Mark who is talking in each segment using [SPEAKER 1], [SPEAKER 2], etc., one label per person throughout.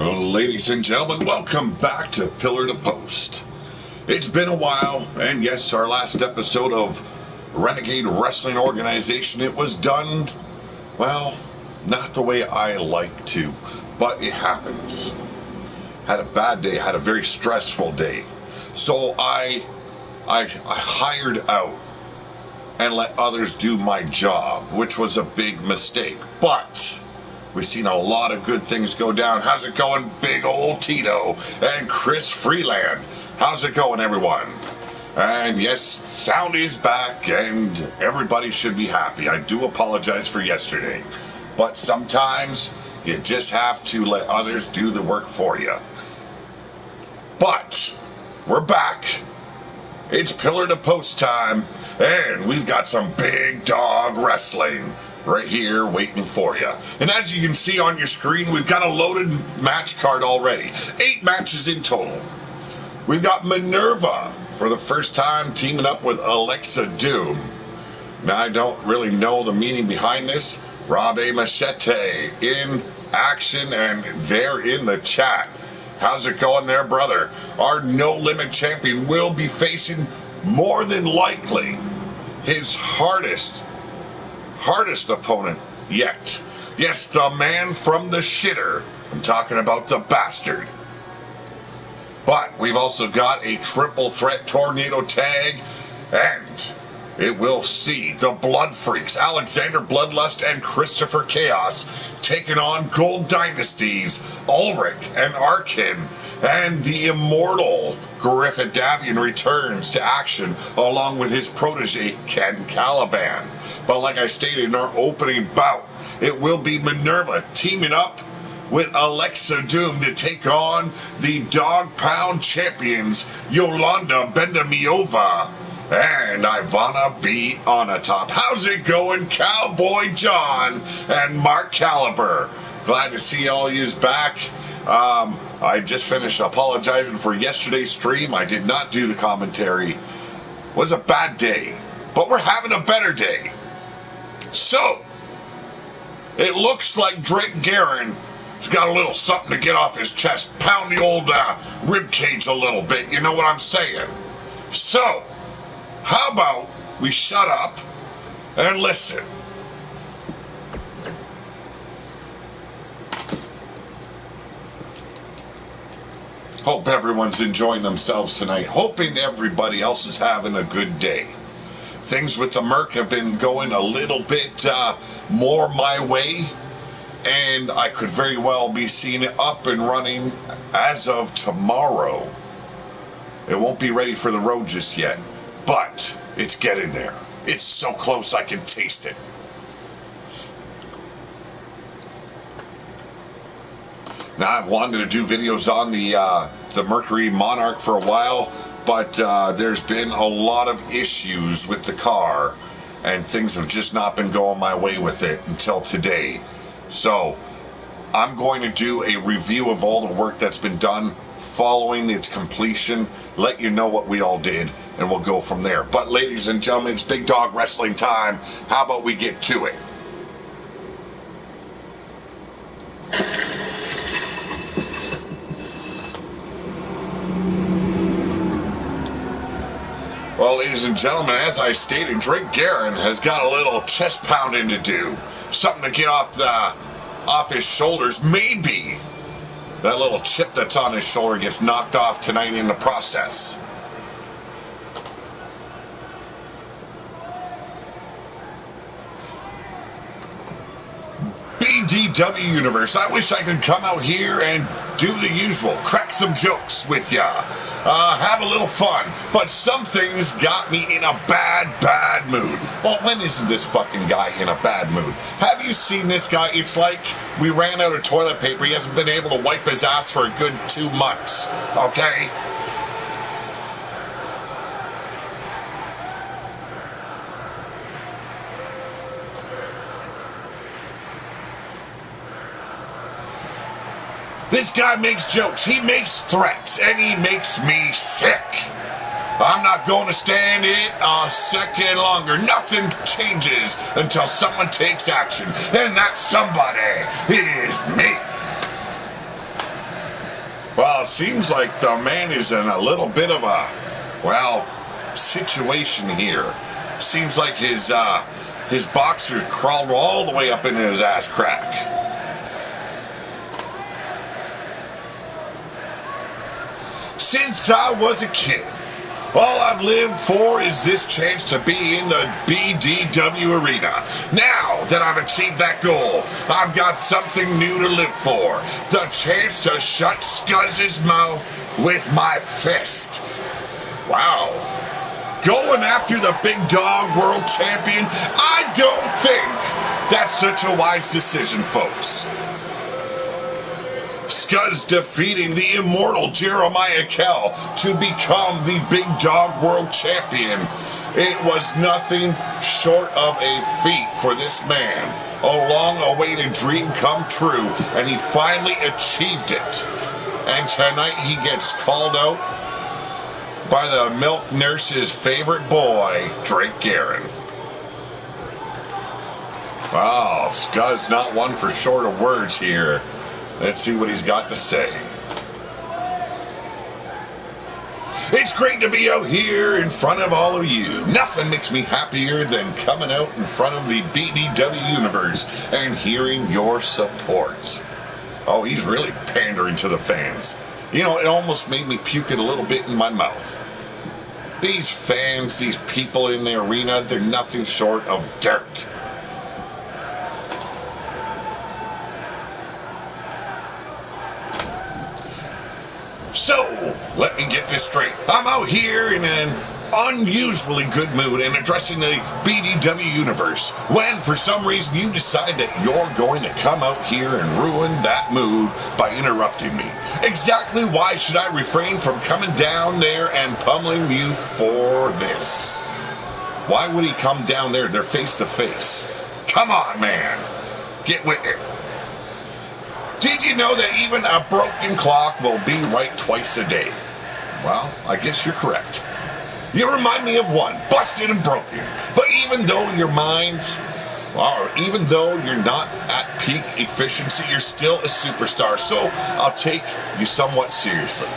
[SPEAKER 1] Ladies and gentlemen, welcome back to Pillar to Post. It's been a while, and yes, our last episode of Renegade Wrestling Organization, it was done, well, not the way I like to, but it happens. Had a bad day, had a very stressful day. So I hired out and let others do my job, which was a big mistake. But we've seen a lot of good things go down. How's it going, big old Tito and Chris Freeland? How's it going, everyone? And yes, sound is back, and everybody should be happy. I do apologize for yesterday, but sometimes you just have to let others do the work for you. But we're back. It's Pillar to Post time, and we've got some big dog wrestling right here waiting for you. And as you can see on your screen, we've got a loaded match card already. 8 matches in total. We've got Minerva for the first time teaming up with Alexa Doom. Now, I don't really know the meaning behind this. Rob A. Machete in action, and they're in the chat. How's it going there, brother? Our No Limit champion will be facing, more than likely, his hardest opponent yet. Yes, the man from the shitter. I'm talking about the Bastard. But we've also got a triple threat tornado tag, and it will see the Blood Freaks, Alexander Bloodlust and Christopher Chaos, taking on Gold Dynasty's Ulrich and Arkin, and the immortal Griffith Davian returns to action along with his protege Ken Caliban. But like I stated in our opening bout, it will be Minerva teaming up with Alexa Doom to take on the Dog Pound champions Yolanda Bendamiova and Ivana B. Onatop. How's it going, Cowboy John and Mark Caliber? Glad to see all yous back. I just finished apologizing for yesterday's stream. I did not do the commentary. It was a bad day, but we're having a better day. So, it looks like Drake Guerin has got a little something to get off his chest. Pound the old rib cage a little bit, you know what I'm saying? So, how about we shut up and listen? Hope everyone's enjoying themselves tonight. Hoping everybody else is having a good day. Things with the Merc have been going a little bit more my way, and I could very well be seeing it up and running as of tomorrow. It won't be ready for the road just yet, but it's getting there. It's so close I can taste it. Now, I've wanted to do videos on the Mercury Monarch for a while, but there's been a lot of issues with the car, and things have just not been going my way with it until today. So, I'm going to do a review of all the work that's been done following its completion, let you know what we all did, and we'll go from there. But ladies and gentlemen, it's Big Dog Wrestling time. How about we get to it? Well, ladies and gentlemen, as I stated, Drake Guerin has got a little chest pounding to do. Something to get off his shoulders. Maybe that little chip that's on his shoulder gets knocked off tonight in the process. BDW Universe, I wish I could come out here and do the usual, crack some jokes with ya, have a little fun, but some things got me in a bad mood. Well, when isn't this fucking guy in a bad mood? Have you seen this guy? It's like we ran out of toilet paper. He hasn't been able to wipe his ass for a good 2 months, okay? This guy makes jokes, he makes threats, and he makes me sick. I'm not going to stand it a second longer. Nothing changes until someone takes action, and that somebody is me. Well, it seems like the man is in a little bit of a, well, situation here. Seems like his boxers crawled all the way up into his ass crack. Since I was a kid, all I've lived for is this chance to be in the BDW arena. Now that I've achieved that goal, I've got something new to live for. The chance to shut Scuzz's mouth with my fist. Wow. Going after the Big Dog World Champion? I don't think that's such a wise decision, folks. Scuzz defeating the immortal Jeremiah Kell to become the Big Dog World Champion. It was nothing short of a feat for this man. A long-awaited dream come true, and he finally achieved it. And tonight he gets called out by the milk nurse's favorite boy, Drake Guerin. Wow, Scuzz not one for short of words here. Let's see what he's got to say. It's great to be out here in front of all of you. Nothing makes me happier than coming out in front of the BDW universe and hearing your support. Oh, he's really pandering to the fans. You know, it almost made me puke it a little bit in my mouth. These fans, these people in the arena, they're nothing short of dirt. So, let me get this straight. I'm out here in an unusually good mood and addressing the BDW universe when, for some reason, you decide that you're going to come out here and ruin that mood by interrupting me. Exactly why should I refrain from coming down there and pummeling you for this? Why would he come down there? They're face to face. Come on, man. Get with it. Did you know that even a broken clock will be right twice a day? Well, I guess you're correct. You remind me of one, busted and broken. But even though your mind, or even though you're not at peak efficiency, you're still a superstar. So I'll take you somewhat seriously.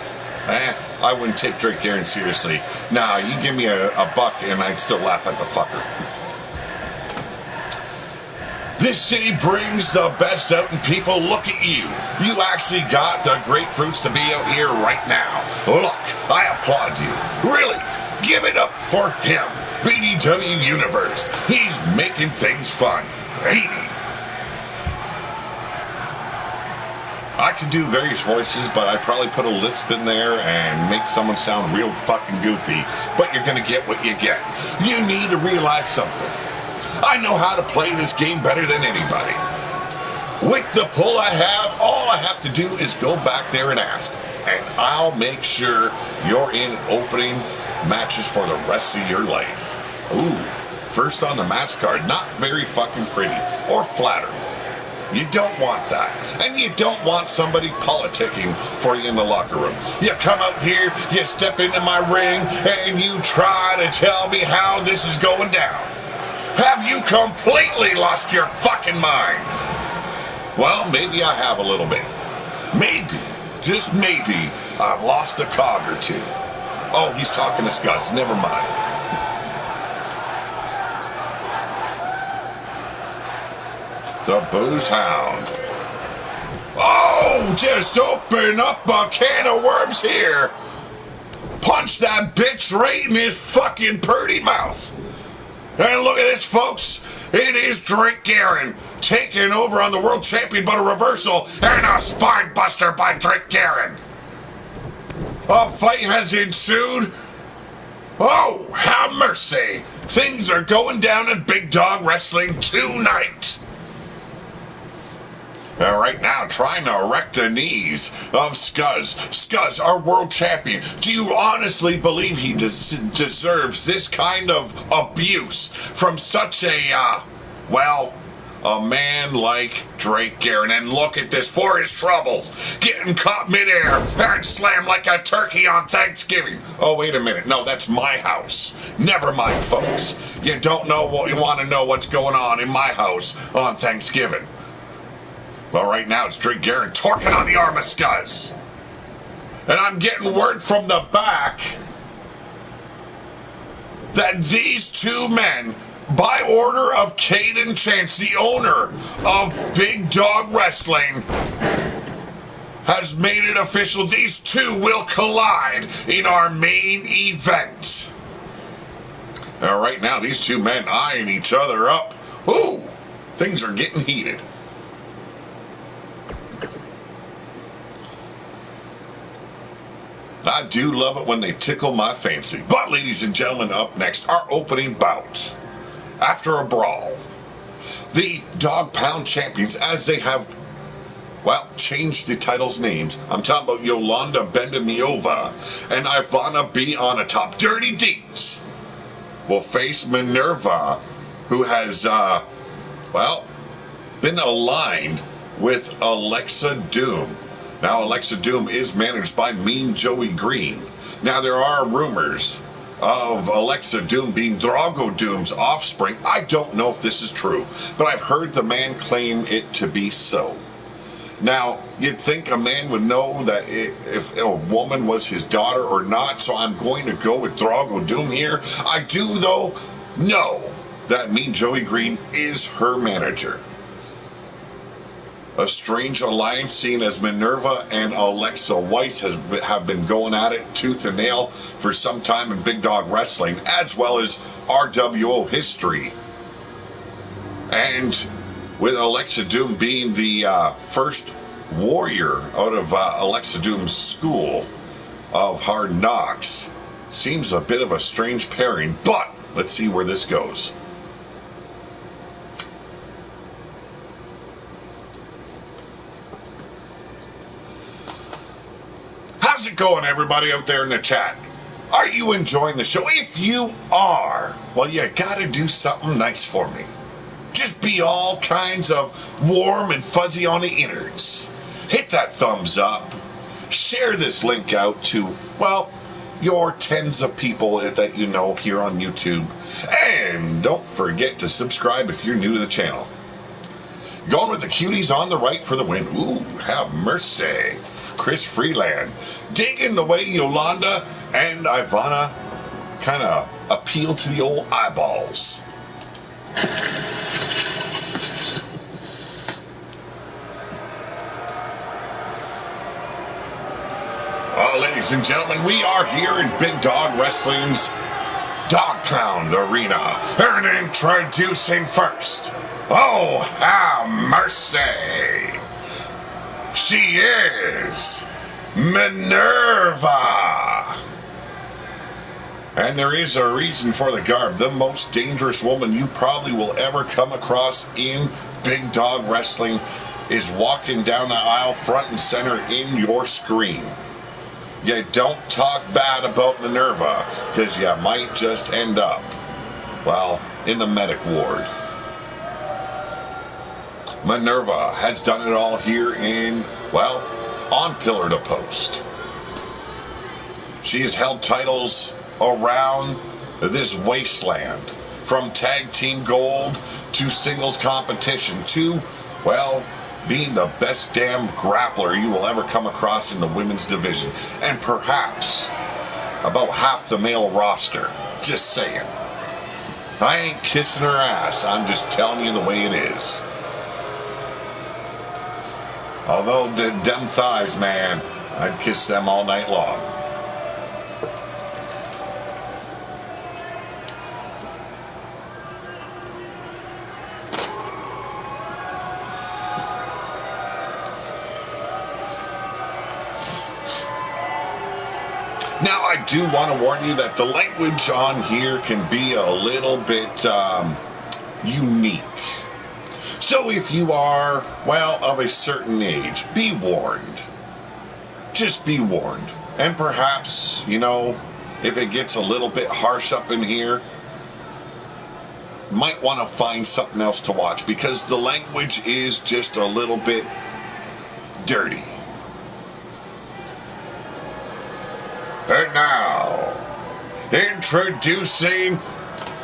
[SPEAKER 1] I wouldn't take Drake Guerin seriously. Nah, you give me a buck and I'd still laugh at the fucker. This city brings the best out in people. Look at you. You actually got the grapefruits to be out here right now. Look, I applaud you. Really, give it up for him. BDW Universe. He's making things fun, ain't he? I could do various voices, but I'd probably put a lisp in there and make someone sound real fucking goofy. But you're going to get what you get. You need to realize something. I know how to play this game better than anybody. With the pull I have, all I have to do is go back there and ask. And I'll make sure you're in opening matches for the rest of your life. Ooh, first on the match card, not very fucking pretty or flattering. You don't want that. And you don't want somebody politicking for you in the locker room. You come out here, you step into my ring, and you try to tell me how this is going down. Have you completely lost your fucking mind? Well, maybe I have a little bit. Maybe, just maybe, I've lost a cog or two. Oh, he's talking to Scuzz. Never mind. The Booze Hound. Oh, just open up a can of worms here. Punch that bitch right in his fucking purty mouth. And look at this, folks. It is Drake Guerin taking over on the World Champion, but a reversal and a spine buster by Drake Guerin. A fight has ensued. Oh, have mercy. Things are going down in Big Dog Wrestling tonight. Right now, trying to wreck the knees of Scuzz. Scuzz, our world champion. Do you honestly believe he deserves this kind of abuse from such a, a man like Drake Guerin? And look at this, for his troubles, getting caught midair and slammed like a turkey on Thanksgiving. Oh, wait a minute. No, that's my house. Never mind, folks. You don't know what you want to know what's going on in my house on Thanksgiving. Well, right now it's Drake Guerin torquing on the arm of Scuzz. And I'm getting word from the back that these two men, by order of Caden Chance, the owner of Big Dawg Wrestling, has made it official. These two will collide in our main event. Now, right now, these two men eyeing each other up. Ooh, things are getting heated. I do love it when they tickle my fancy. But, ladies and gentlemen, up next, our opening bout. After a brawl, the Dog Pound champions, as they have, well, changed the titles' names. I'm talking about Yolanda Bendamiova and Ivana B. on a top. Dirty Deeds will face Minerva, who has, well, been aligned with Alexa Doom. Now, Alexa Doom is managed by Mean Joey Green. Now, there are rumors of Alexa Doom being Drago Doom's offspring. I don't know if this is true, but I've heard the man claim it to be so. Now, you'd think a man would know that if a woman was his daughter or not, so I'm going to go with Drago Doom here. I do, though, know that Mean Joey Green is her manager. A strange alliance seen as Minerva and Alexa Weiss have been going at it tooth and nail for some time in Big Dawg Wrestling, as well as RWO history. And with Alexa Doom being the first warrior out of Alexa Doom's school of Hard Knocks, seems a bit of a strange pairing, but let's see where this goes. How's it going, everybody out there in the chat? Are you enjoying the show? If you are, well, you gotta do something nice for me. Just be all kinds of warm and fuzzy on the innards. Hit that thumbs up. Share this link out to, well, your tens of people that you know here on YouTube. And don't forget to subscribe if you're new to the channel. Going with the cuties on the right for the win. Ooh, have mercy. Chris Freeland. Digging the way Yolanda and Ivana kind of appeal to the old eyeballs. Well, ladies and gentlemen, we are here in Big Dawg Wrestling's Dog Pound Arena. And introducing first, oh, have mercy. She is Minerva. And there is a reason for the garb. The most dangerous woman you probably will ever come across in Big Dawg Wrestling is walking down the aisle front and center in your screen. You don't talk bad about Minerva, because you might just end up, well, in the medic ward. Minerva has done it all here in, well, on Pillar to Post. She has held titles around this wasteland, from tag team gold to singles competition to, well, being the best damn grappler you will ever come across in the women's division, and perhaps about half the male roster. Just saying. I ain't kissing her ass, I'm just telling you the way it is. Although them thighs, man, I'd kiss them all night long. Now, I do want to warn you that the language on here can be a little bit unique. So if you are, well, of a certain age, be warned. Just be warned. And perhaps, you know, if it gets a little bit harsh up in here, might want to find something else to watch, because the language is just a little bit dirty. And now, introducing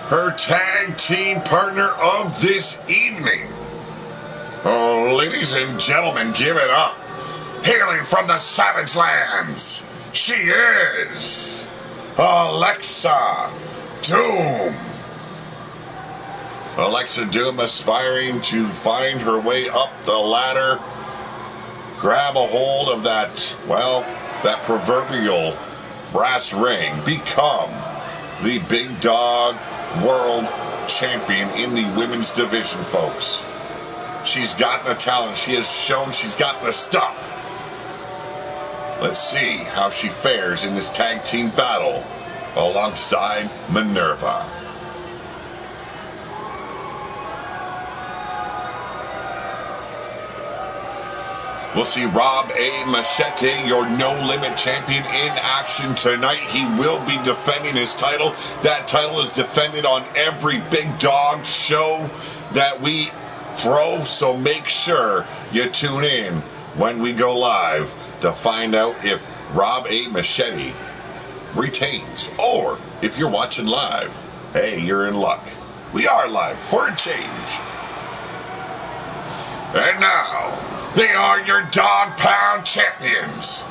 [SPEAKER 1] her tag team partner of this evening. Oh, ladies and gentlemen, give it up. Hailing from the Savage Lands, She is Alexa Doom. Alexa Doom aspiring to find her way up the ladder, grab a hold of that, well, that proverbial brass ring, become the Big Dog World Champion in the women's division, folks. She's got the talent. She has shown she's got the stuff. Let's see how she fares in this tag team battle alongside Minerva. We'll see Rob A. Machete, your No Limit champion, in action tonight. He will be defending his title. That title is defended on every Big Dog show that we throw, so make sure you tune in when we go live to find out if Rob A. Machete retains, or if you're watching live, hey, you're in luck. We are live for a change. And now, they are your dog pound champions.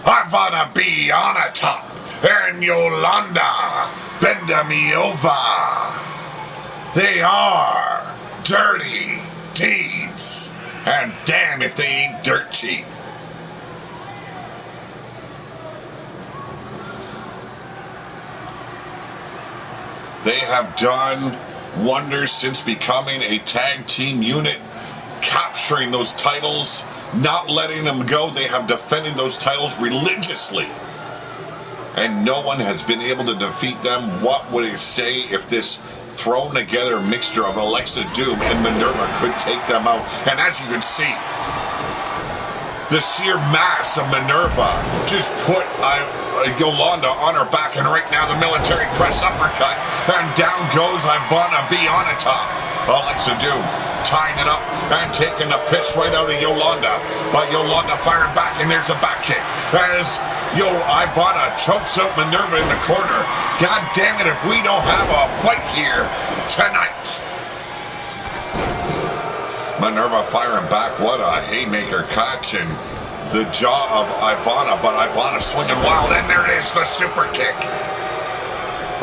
[SPEAKER 1] Ivana B on a top and Yolanda Bendamiova. They are Dirty Deeds. And damn if they ain't dirt cheap. They have done wonders since becoming a tag team unit, capturing those titles, not letting them go. They have defended those titles religiously, and no one has been able to defeat them. What would it say if this thrown together mixture of Alexa Doom and Minerva could take them out? And as you can see, the sheer mass of Minerva just put Yolanda on her back, and right now the military press uppercut, and down goes Ivana B on a top. Alexa Doom tying it up and taking the piss right out of Yolanda, but Yolanda firing back, and there's a back kick as Ivana chokes up Minerva in the corner. God damn it if we don't have a fight here tonight. Minerva firing back, what a haymaker, catching the jaw of Ivana, but Ivana swinging wild, and there it is, the super kick.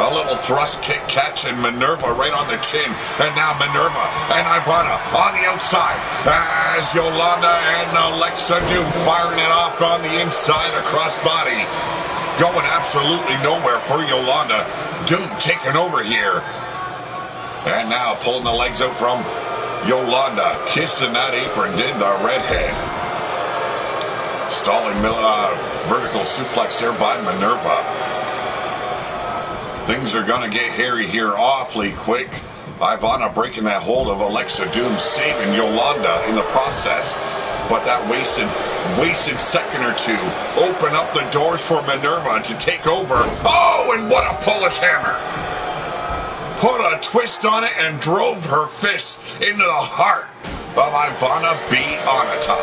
[SPEAKER 1] A little thrust kick catching Minerva right on the chin, and now Minerva and Ivana on the outside as Yolanda and Alexa Doom firing it off on the inside across body. Going absolutely nowhere for Yolanda. Doom taking over here. And now pulling the legs out from Yolanda, kissing that apron, did the redhead. Stalling vertical suplex there by Minerva. Things are going to get hairy here awfully quick. Ivana breaking that hold of Alexa Doom, saving Yolanda in the process. But that wasted second or two open up the doors for Minerva to take over. Oh, and what a Polish hammer. Put a twist on it and drove her fist into the heart of Ivana B on a top.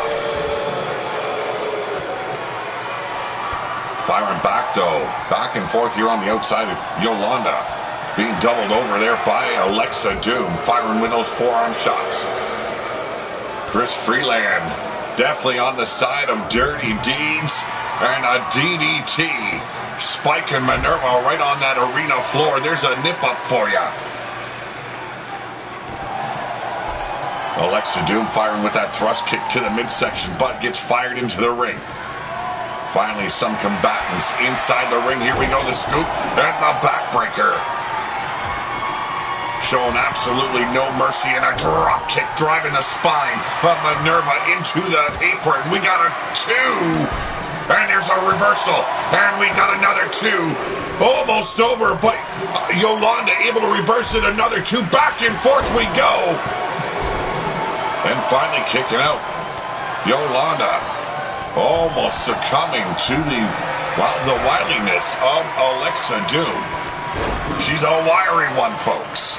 [SPEAKER 1] Firing back, though. Back and forth here on the outside of Yolanda. Being doubled over there by Alexa Doom. Firing with those forearm shots. Chris Freeland definitely on the side of Dirty Deeds. And a DDT. Spiking Minerva right on that arena floor. There's a nip up for ya. Alexa Doom firing with that thrust kick to the midsection, but gets fired into the ring. Finally, some combatants inside the ring. Here we go, the scoop and the backbreaker. Showing absolutely no mercy, and a drop kick driving the spine of Minerva into the apron. We got a 2, and there's a reversal, and we got another 2. Almost over, but Yolanda able to reverse it, another 2. Back and forth we go. And finally kicking out Yolanda. Almost succumbing to the wiliness of Alexa Doom. She's a wiry one, folks.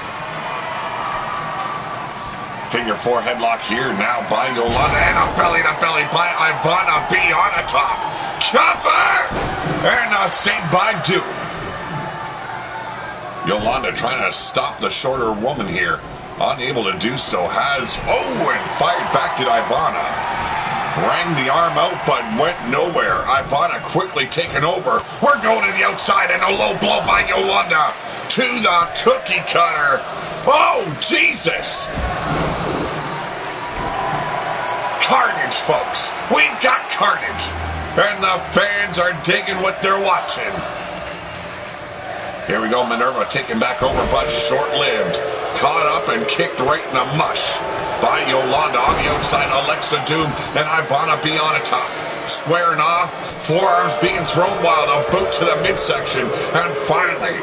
[SPEAKER 1] Figure 4 headlock here now by Yolanda, and a belly-to-belly by Ivana B on a top. Cover! And a save by Doom. Yolanda trying to stop the shorter woman here. Unable to do so. And fired back to Ivana. Rang the arm out, but went nowhere. Ivana quickly taken over. We're going to the outside, and a low blow by Yolanda to the cookie cutter. Oh, Jesus! Carnage, folks. We've got carnage. And the fans are digging what they're watching. Here we go, Minerva taken back over, but short-lived. Caught up and kicked right in the mush by Yolanda. On the outside, Alexa Doom and Ivana B on a top. Squaring off, forearms being thrown while the boot to the midsection. And finally,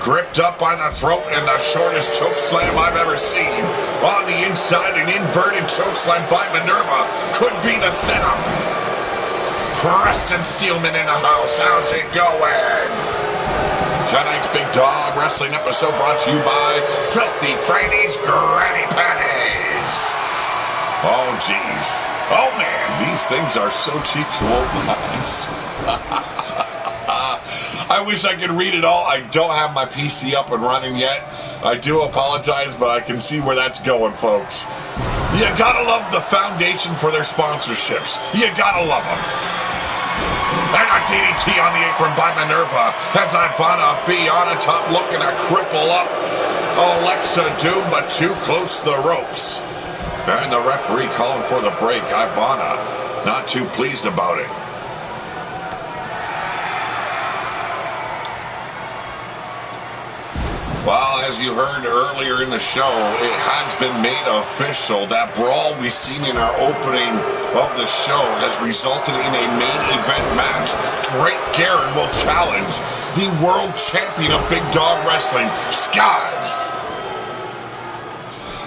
[SPEAKER 1] gripped up by the throat in the shortest choke slam I've ever seen. On the inside, an inverted choke slam by Minerva could be the setup. Preston Steelman in the house. How's it going? Tonight's Big Dog Wrestling episode brought to you by Filthy Freddy's Granny Panties. Oh, jeez. Oh, man, these things are so cheap, you won't nice. I wish I could read it all. I don't have my PC up and running yet. I do apologize, but I can see where that's going, folks. You gotta love the foundation for their sponsorships. You gotta love them. And a DDT on the apron by Minerva as Ivana B on the top looking to cripple up Alexa Doom, but too close to the ropes. And the referee calling for the break. Ivana not too pleased about it. Well, as you heard earlier in the show, it has been made official. That brawl we've seen in our opening of the show has resulted in a main event match. Drake Garrett will challenge the world champion of Big Dog Wrestling, Skies.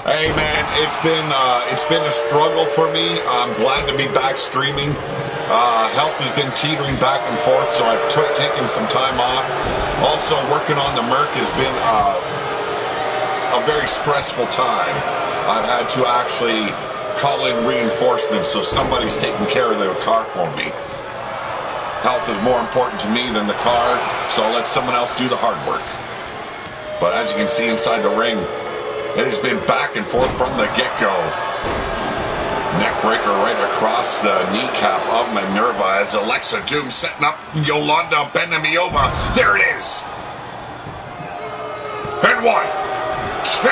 [SPEAKER 1] Hey man, it's been a struggle for me. I'm glad to be back streaming. Health has been teetering back and forth, so I've taken some time off. Also, working on the Merc has been a very stressful time. I've had to actually call in reinforcements, so somebody's taking care of the car for me. Health is more important to me than the car, so I'll let someone else do the hard work. But as you can see inside the ring, it has been back and forth from the get-go. Neckbreaker right across the kneecap of Minerva as Alexa Doom setting up Yolanda bending me over. There it is. And 1, 2,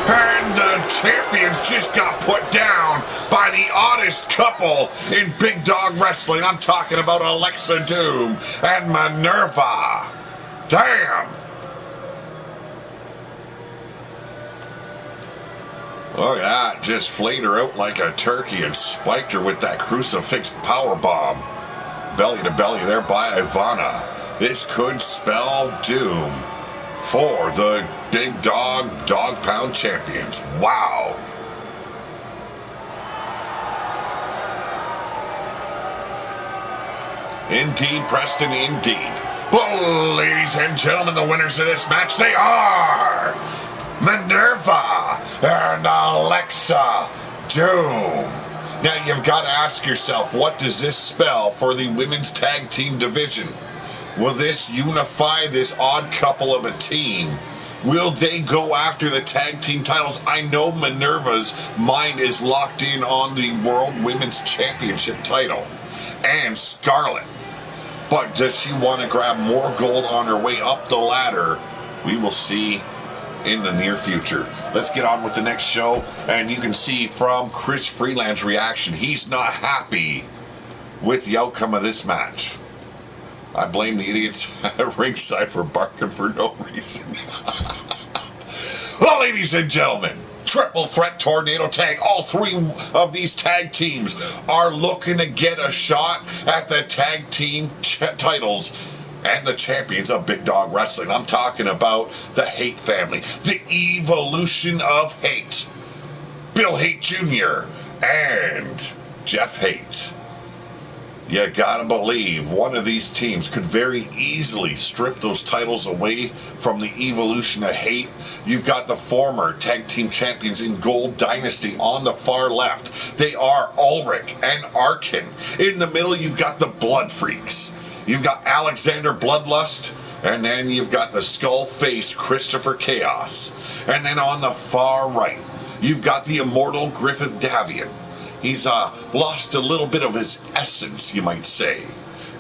[SPEAKER 1] and the champions just got put down by the oddest couple in Big Dog Wrestling. I'm talking about Alexa Doom and Minerva. Damn. Look at that, just flayed her out like a turkey and spiked her with that crucifix powerbomb. Belly to belly there by Ivana. This could spell doom for the Big Dog Pound champions. Wow. Indeed, Preston, indeed. Well, ladies and gentlemen, the winners of this match, they are Minerva and Alexa Doom. Now, you've got to ask yourself, what does this spell for the women's tag team division? Will this unify this odd couple of a team? Will they go after the tag team titles? I know Minerva's mind is locked in on the World Women's Championship title and Scarlett. But does she want to grab more gold on her way up the ladder? We will see in the near future. Let's get on with the next show, and you can see from Chris Freeland's reaction, he's not happy with the outcome of this match. I blame the idiots at ringside for barking for no reason. Well, ladies and gentlemen, triple threat tornado tag. All three of these tag teams are looking to get a shot at the tag team titles and the champions of Big Dog Wrestling. I'm talking about the Hate family, the evolution of Hate. Bill Hate Jr. and Jeff Hate. You gotta believe one of these teams could very easily strip those titles away from the evolution of Hate. You've got the former tag team champions in Gold Dynasty on the far left. They are Ulrich and Arkin. In the middle, you've got the Blood Freaks. You've got Alexander Bloodlust, and then you've got the skull-faced Christopher Chaos. And then on the far right, you've got the immortal Griffith Davian. He's lost a little bit of his essence, you might say.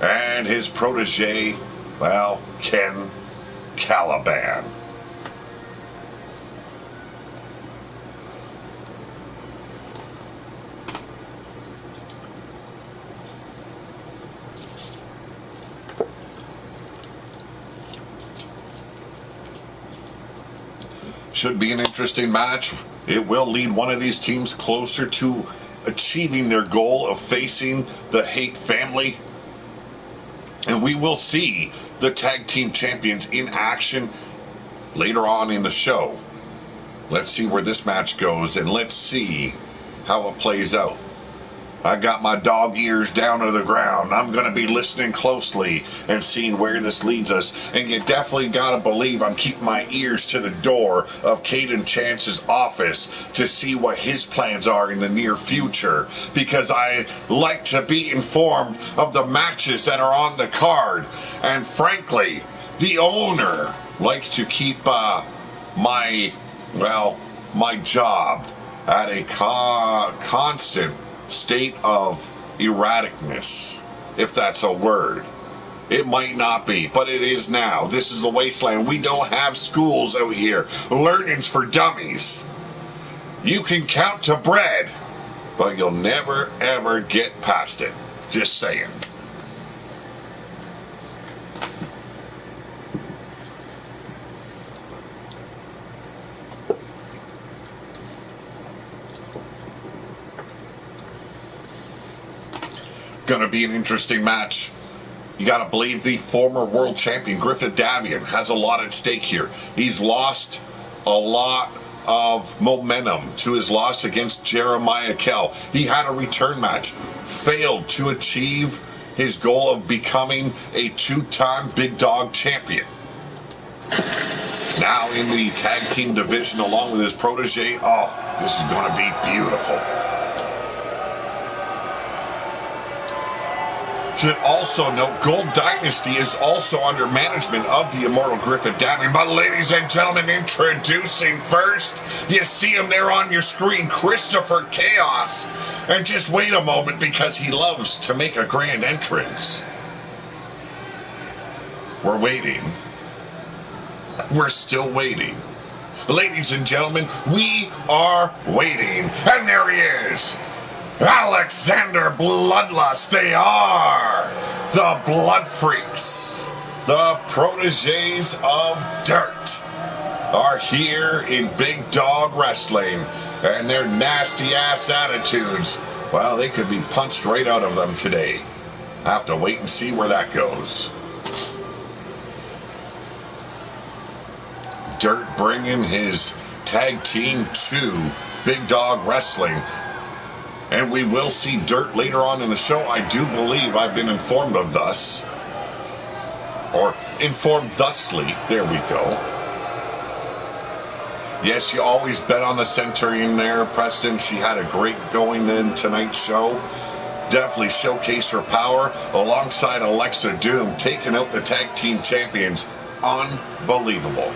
[SPEAKER 1] And his protege, well, Ken Caliban. Should be an interesting match. It will lead one of these teams closer to achieving their goal of facing the Hate family. And we will see the tag team champions in action later on in the show. Let's see where this match goes, and let's see how it plays out. I got my dog ears down to the ground. I'm going to be listening closely and seeing where this leads us. And you definitely got to believe I'm keeping my ears to the door of Caden Chance's office to see what his plans are in the near future, because I like to be informed of the matches that are on the card. And frankly, the owner likes to keep my job at a constant state of erraticness, if that's a word. It might not be, but it is now. This is the wasteland. We don't have schools out here. Learning's for dummies. You can count to bread, but you'll never, ever get past it. Just saying. Going to be an interesting match. You got to believe the former world champion Griffith Davian has a lot at stake here. He's lost a lot of momentum to his loss against Jeremiah Kell. He had a return match, failed to achieve his goal of becoming a two-time Big Dog champion. Now in the tag team division along with his protege. Oh, this is going to be beautiful. Should also note, Gold Dynasty is also under management of the immortal Griffith Davian. But ladies and gentlemen, introducing first, you see him there on your screen, Christopher Chaos. And just wait a moment, because he loves to make a grand entrance. We're waiting. We're still waiting. Ladies and gentlemen, we are waiting. And there he is. Alexander Bloodlust. They are the Blood Freaks. The proteges of Dirt are here in Big Dog Wrestling, and their nasty ass attitudes, well, they could be punched right out of them today. I have to wait and see where that goes. Dirt bringing his tag team to Big Dog Wrestling. And we will see Dirt later on in the show. I do believe I've been informed of thus. Or informed thusly. There we go. Yes, you always bet on the Centurion there, Preston. She had a great going in tonight's show. Definitely showcased her power alongside Alexa Doom, taking out the tag team champions. Unbelievable.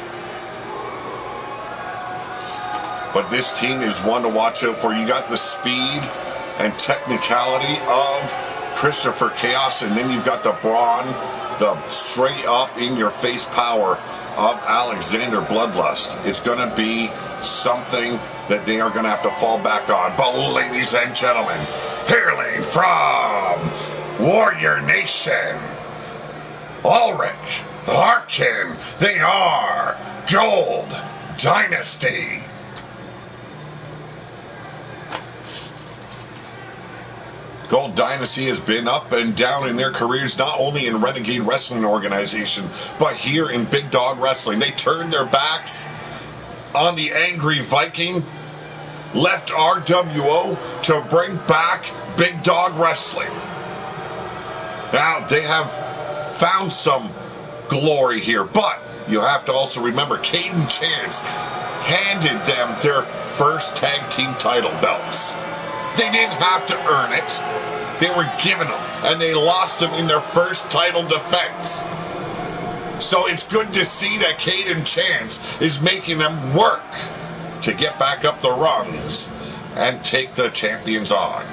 [SPEAKER 1] But this team is one to watch out for. You got the speed and technicality of Christopher Chaos, and then you've got the brawn, the straight up in your face power of Alexander Bloodlust. It's going to be something that they are going to have to fall back on. But ladies and gentlemen, hailing from Warrior Nation, Ulrich, Larkin, they are Gold Dynasty. Gold Dynasty has been up and down in their careers, not only in Renegade Wrestling Organization, but here in Big Dog Wrestling. They turned their backs on the Angry Viking, left RWO to bring back Big Dog Wrestling. Now, they have found some glory here, but you have to also remember Caden Chance handed them their first tag team title belts. They didn't have to earn it. They were given them, and they lost them in their first title defense. So it's good to see that Caden Chance is making them work to get back up the rungs and take the champions on.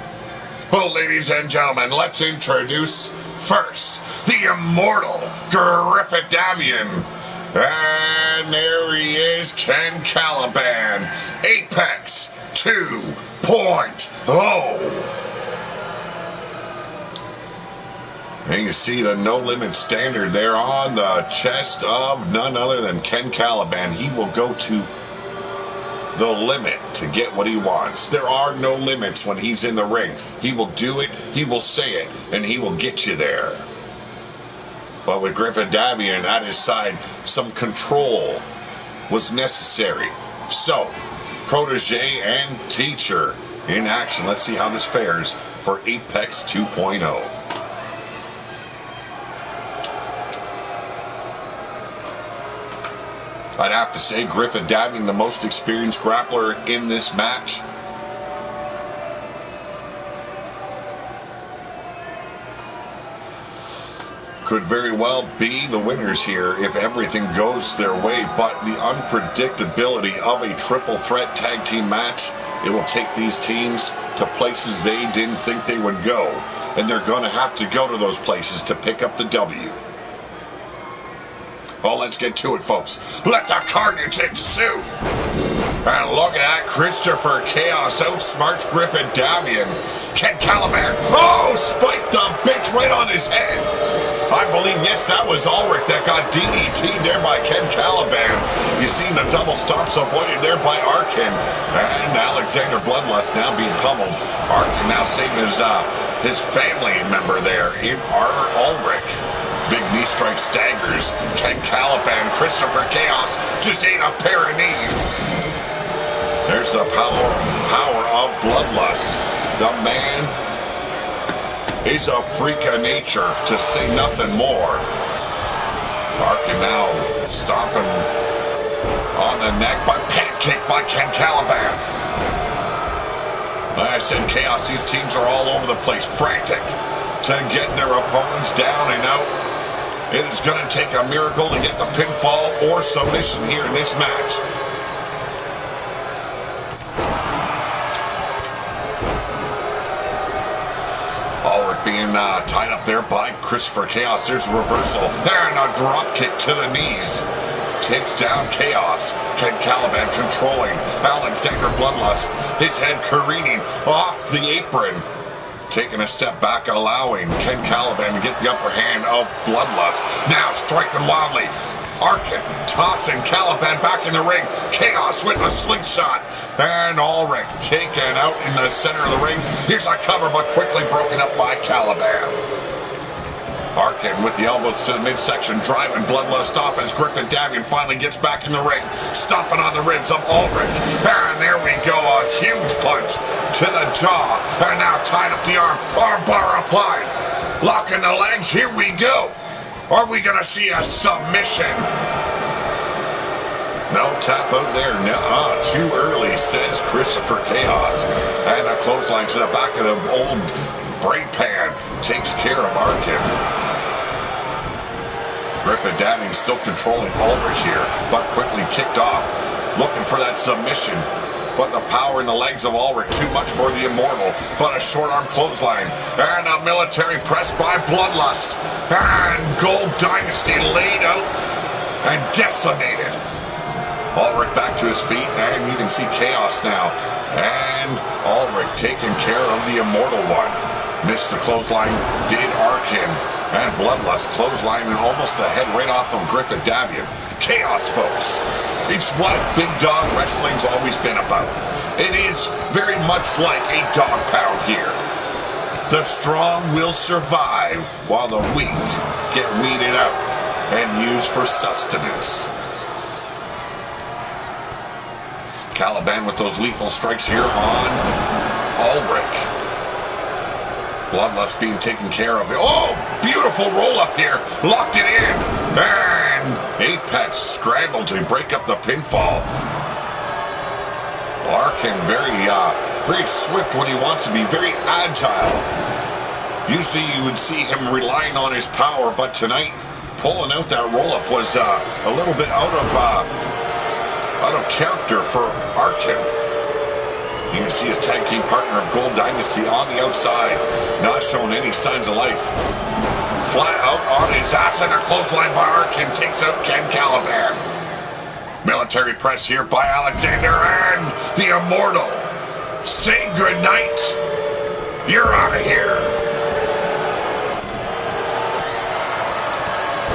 [SPEAKER 1] Well, ladies and gentlemen, let's introduce first the immortal Griffith Davian. And there he is, Ken Caliban, Apex 2.0. And you see the no limit standard there on the chest of none other than Ken Caliban. He will go to the limit to get what he wants. There are no limits when he's in the ring. He will do it, he will say it, and he will get you there. But with Griffith Davian at his side, some control was necessary. So, protege and teacher in action. Let's see how this fares for Apex 2.0. I'd have to say Griffith Davian, the most experienced grappler in this match. Could very well be the winners here if everything goes their way, but the unpredictability of a triple threat tag team match, it will take these teams to places they didn't think they would go, and they're going to have to go to those places to pick up the W. Well, let's get to it, folks. Let the carnage ensue. And look at that, Christopher Chaos outsmarts Griffith Davian. Ken Caliban, oh, spiked the bitch right on his head. I believe, yes, that was Ulrich that got DDT'd there by Ken Caliban. You seen the double stomps avoided there by Arkin. And Alexander Bloodlust now being pummeled. Arkin now saving his family member there in Ulrich. Big knee strike staggers. Ken Caliban, Christopher Chaos just ate a pair of knees. There's the power of Bloodlust. The man is a freak of nature, to say nothing more. Arkin now stomping on the neck by pancake by Ken Caliban. Like I said, Chaos, these teams are all over the place, frantic to get their opponents down and out. It is going to take a miracle to get the pinfall or submission here in this match. Ulrich being tied up there by Christopher Chaos. There's a reversal and a drop kick to the knees. Takes down Chaos. Ken Caliban controlling Alexander Bloodlust. His head careening off the apron. Taking a step back, allowing Ken Caliban to get the upper hand of Bloodlust. Now striking wildly. Arkin tossing Caliban back in the ring. Chaos with a slingshot. And Ulrich taken out in the center of the ring. Here's a cover, but quickly broken up by Caliban. Arkin with the elbows to the midsection, driving Bloodlust off as Griffith Davian finally gets back in the ring, stomping on the ribs of Ulrich. And there we go, a huge punch to the jaw. And now tying up the arm bar applied. Locking the legs, here we go. Are we going to see a submission? No tap out there, too early, says Christopher Chaos. And a clothesline to the back of the old brain pan takes care of Arkin. Griffith Davian still controlling Ulrich here, but quickly kicked off, looking for that submission. But the power in the legs of Ulrich, too much for the immortal. But a short arm clothesline and a military press by Bloodlust. And Gold Dynasty laid out and decimated. Ulrich back to his feet, and you can see Chaos now. And Ulrich taking care of the immortal one. Missed the clothesline, did Arkin. And Bloodlust clotheslining almost the head right off of Griffith Davian. Chaos, folks. It's what Big Dog Wrestling's always been about. It is very much like a dog pound here. The strong will survive while the weak get weeded out and used for sustenance. Caliban with those lethal strikes here on Ulrich. Bloodlust being taken care of. Oh, beautiful roll up here. Locked it in. And Apex scrambled to break up the pinfall. Arkin very swift when he wants to be, very agile. Usually you would see him relying on his power, but tonight pulling out that roll up was a little bit out of character for Arkin. You can see his tag team partner of Gold Dynasty on the outside, not showing any signs of life. Flat out on his ass, and a clothesline by Arkin takes out Ken Caliban. Military press here by Alexander, and the Immortal. Say goodnight. You're out of here.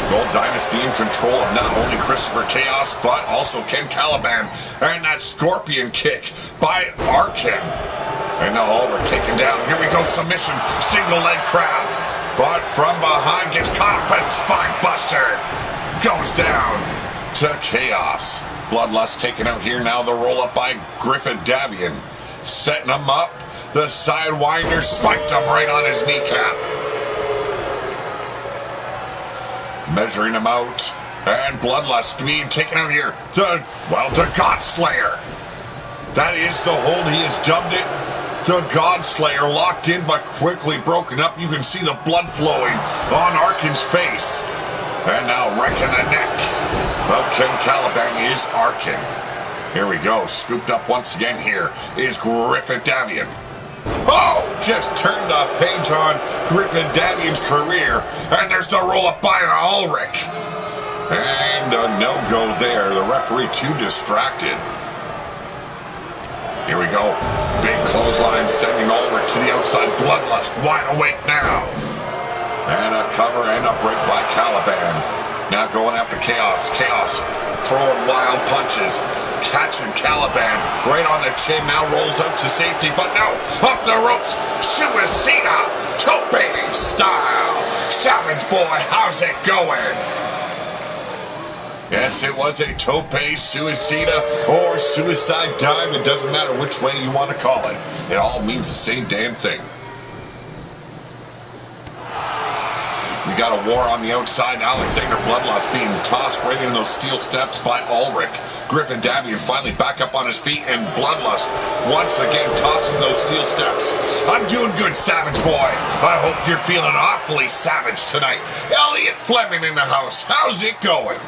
[SPEAKER 1] Gold Dynasty in control of not only Christopher Chaos, but also Ken Caliban. And that scorpion kick by Arkin. And now Ulrich taken down. Here we go, submission, single leg crab. But from behind gets caught up in spine buster. Goes down to Chaos. Bloodlust taken out here now. The roll up by Griffin Davian. Setting him up. The sidewinder spiked him right on his kneecap. Measuring him out. And Bloodlust being taken out here. The Godslayer. That is the hold. He has dubbed it. The Godslayer, locked in but quickly broken up. You can see the blood flowing on Arkin's face. And now wrecking the neck of Ken Caliban is Arkin. Here we go. Scooped up once again here is Griffin Davian. Oh! Just turned the page on Griffin Davian's career. And there's the roll-up by Ulrich. And a no-go there. The referee too distracted. Here we go. Big clothesline sending Ulrich to the outside. Bloodlust wide awake now. And a cover and a break by Caliban. Now going after Chaos. Chaos throwing wild punches. Catching Caliban right on the chin. Now rolls out to safety. But no. Off the ropes. Suicida. Tope style. Savage Boy, how's it going? Yes, it was a tope suicida or suicide dive. It doesn't matter which way you want to call it. It all means the same damn thing. We got a war on the outside. Alexander Bloodlust being tossed right in those steel steps by Ulrich. Griffin Davian finally back up on his feet, and Bloodlust once again tossing those steel steps. I'm doing good, Savage Boy. I hope you're feeling awfully savage tonight. Elliot Fleming in the house. How's it going?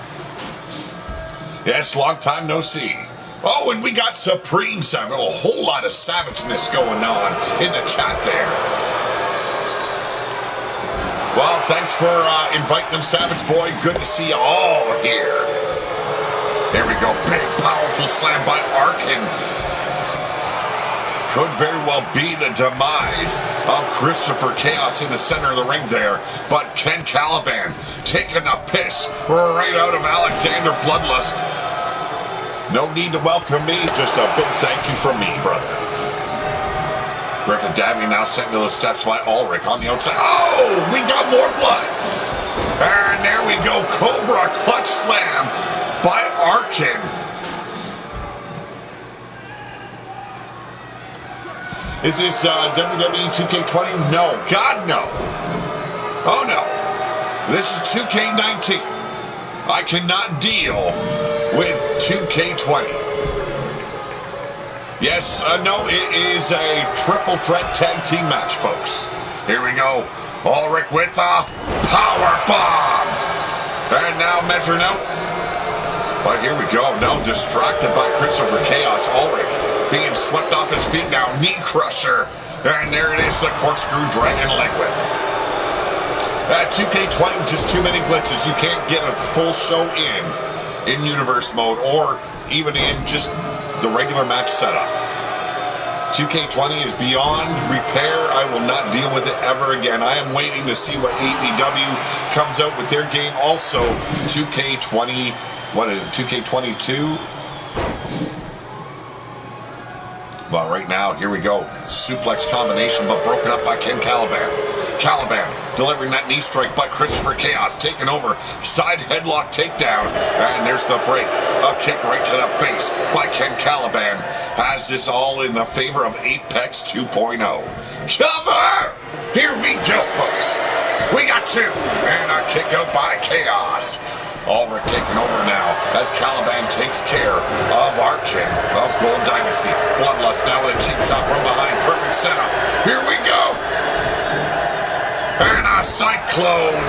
[SPEAKER 1] Yes, long time no see. Oh, and we got Supreme Savage. A whole lot of savageness going on in the chat there. Well, thanks for inviting them, Savage Boy. Good to see you all here. Here we go. Big, powerful slam by Arkin. Could very well be the demise of Christopher Chaos in the center of the ring there. But Ken Caliban taking the piss right out of Alexander Bloodlust. No need to welcome me. Just a big thank you from me, brother. Griffin Davian now sent to the steps by Ulrich on the outside. Oh, we got more blood. And there we go. Cobra clutch slam by Arkin. Is this WWE 2K20? No. God, no. Oh, no. This is 2K19. I cannot deal with 2K20. Yes, no, it is a triple threat tag team match, folks. Here we go. Ulrich with the power bomb. And now measuring out. But here we go. Now distracted by Christopher Chaos. Ulrich being swept off his feet now. Knee crusher. And there it is, the corkscrew dragon leg whip. 2K20, just too many glitches. You can't get a full show in universe mode or even in just the regular match setup. 2K20 is beyond repair. I will not deal with it ever again. I am waiting to see what AEW comes out with their game. Also, 2K20, what is it, 2K22? Well, right now, here we go. Suplex combination, but broken up by Ken Caliban. Caliban delivering that knee strike by Christopher Chaos, taking over, side headlock takedown, and there's the break. A kick right to the face by Ken Caliban. Has this all in the favor of Apex 2.0. Cover! Here we go, folks. We got two, and a kick out by Chaos. Ulrich taking over now as Caliban takes care of Arkin of Gold Dynasty. Bloodlust now with a cheap shot from behind. Perfect setup. Here we go. And a cyclone.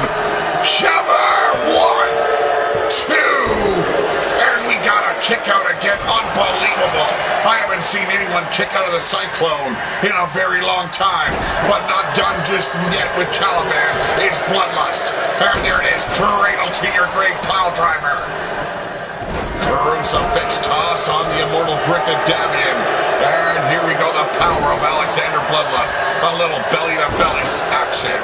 [SPEAKER 1] Cover. 1, 2. And we got a kick out again. Unbelievable. I haven't seen anyone kick out of the Cyclone in a very long time, but not done just yet with Caliban. It's Bloodlust. And there it is, cradle to your grave pile driver. Crucifix toss on the immortal Griffin Davian. And here we go, the power of Alexander Bloodlust. A little belly-to-belly action.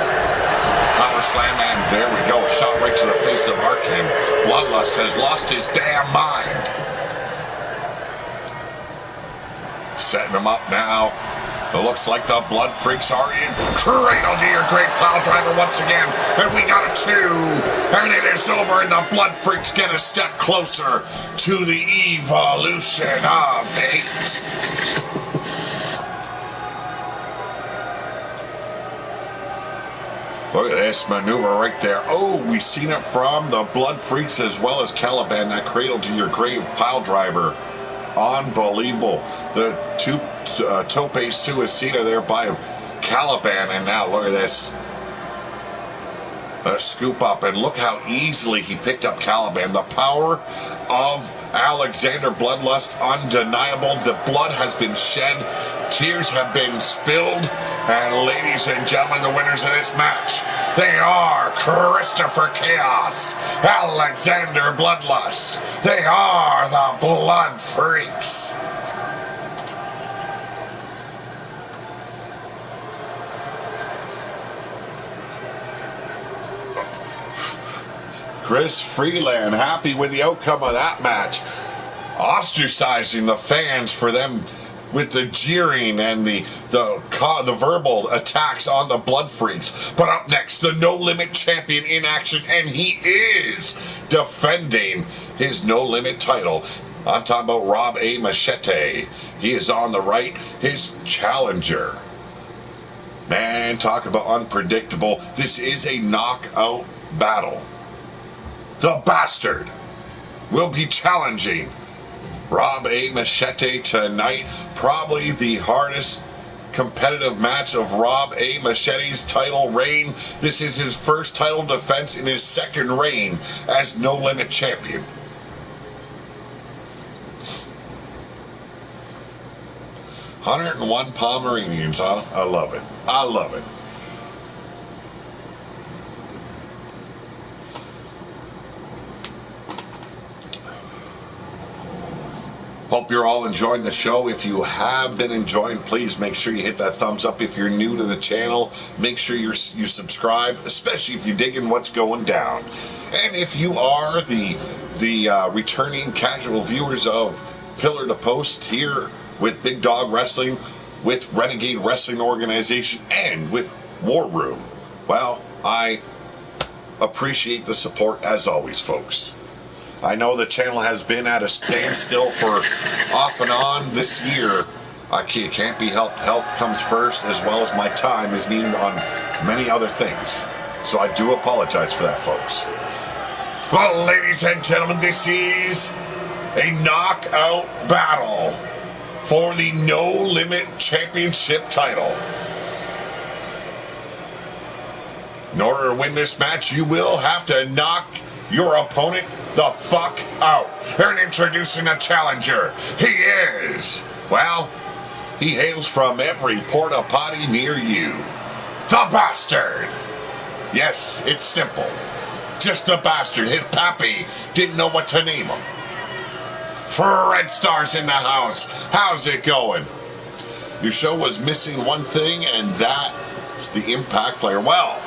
[SPEAKER 1] Power slam, and there we go. Shot right to the face of Arkin. Bloodlust has lost his damn mind. Setting him up now. It looks like the Blood Freaks are in. Cradle to your great pile driver once again. And we got a 2. And it is over, and the Blood Freaks get a step closer to the evolution of hate. Look at this maneuver right there. Oh, we've seen it from the Blood Freaks as well as Caliban. That cradle to your grave pile driver. Unbelievable. The tope suicida there by Caliban. And now look at this. A scoop up. And look how easily he picked up Caliban. The power of Alexander Bloodlust, undeniable. The blood has been shed. Tears have been spilled. And ladies and gentlemen, the winners of this match, they are Christopher Chaos, Alexander Bloodlust. They are the Blood Freaks. Chris Freeland happy with the outcome of that match. Ostracizing the fans for them with the jeering and the verbal attacks on the Blood Freaks. But up next, the No Limit champion in action, and he is defending his No Limit title. I'm talking about Rob A. Machete. He is on the right, his challenger. Man, talk about unpredictable. This is a knockout battle. The Bastard will be challenging Rob A. Machete tonight. Probably the hardest competitive match of Rob A. Machete's title reign. This is his first title defense in his second reign as No Limit champion. "101 Pomeranians, huh? I love it. I love it. Hope you're all enjoying the show. If you have been enjoying, please make sure you hit that thumbs up. If you're new to the channel, make sure you subscribe, especially if you're digging what's going down. And if you are the returning casual viewers of Pillar to Post here with Big Dog Wrestling, with Renegade Wrestling Organization, and with War Room, well, I appreciate the support as always, folks. I know the channel has been at a standstill for off and on this year. It can't be helped. Health comes first, as well as my time is needed on many other things. So I do apologize for that, folks. Well, ladies and gentlemen, this is a knockout battle for the No Limit Championship title. In order to win this match, you will have to knock your opponent the fuck out. And introducing a challenger, he is, well, he hails from every porta potty near you. The Bastard. Yes, it's simple. Just the Bastard. His pappy didn't know what to name him. Fred Starr's in the house. How's it going? Your show was missing one thing, and that's the Impact player. Well,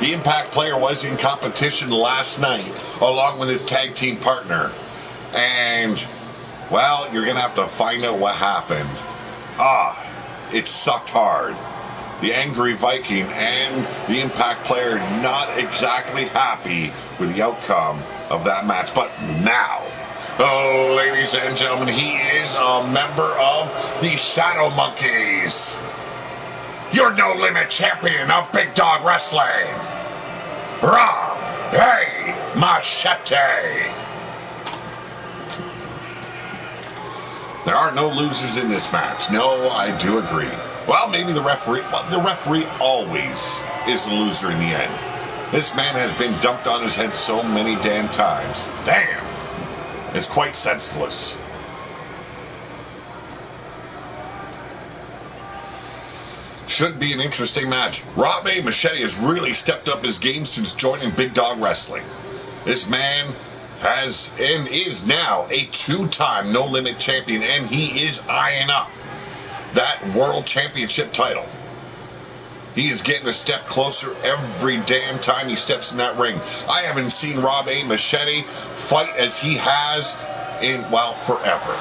[SPEAKER 1] the Impact player was in competition last night, along with his tag team partner. And, well, you're going to have to find out what happened. It sucked hard. The Angry Viking and the Impact player not exactly happy with the outcome of that match. But now, oh, ladies and gentlemen, he is a member of the Shadow Monkeys. Your No Limit champion of Big Dog Wrestling, Rob A. Machete. There are no losers in this match. No, I do agree. Well, maybe the referee. Well, the referee always is the loser in the end. This man has been dumped on his head so many damn times. Damn. It's quite senseless. Should be an interesting match. Rob A. Machete has really stepped up his game since joining Big Dog Wrestling. This man has and is now a two-time No Limit champion, and he is eyeing up that World Championship title. He is getting a step closer every damn time he steps in that ring. I haven't seen Rob A. Machete fight as he has in, well, forever.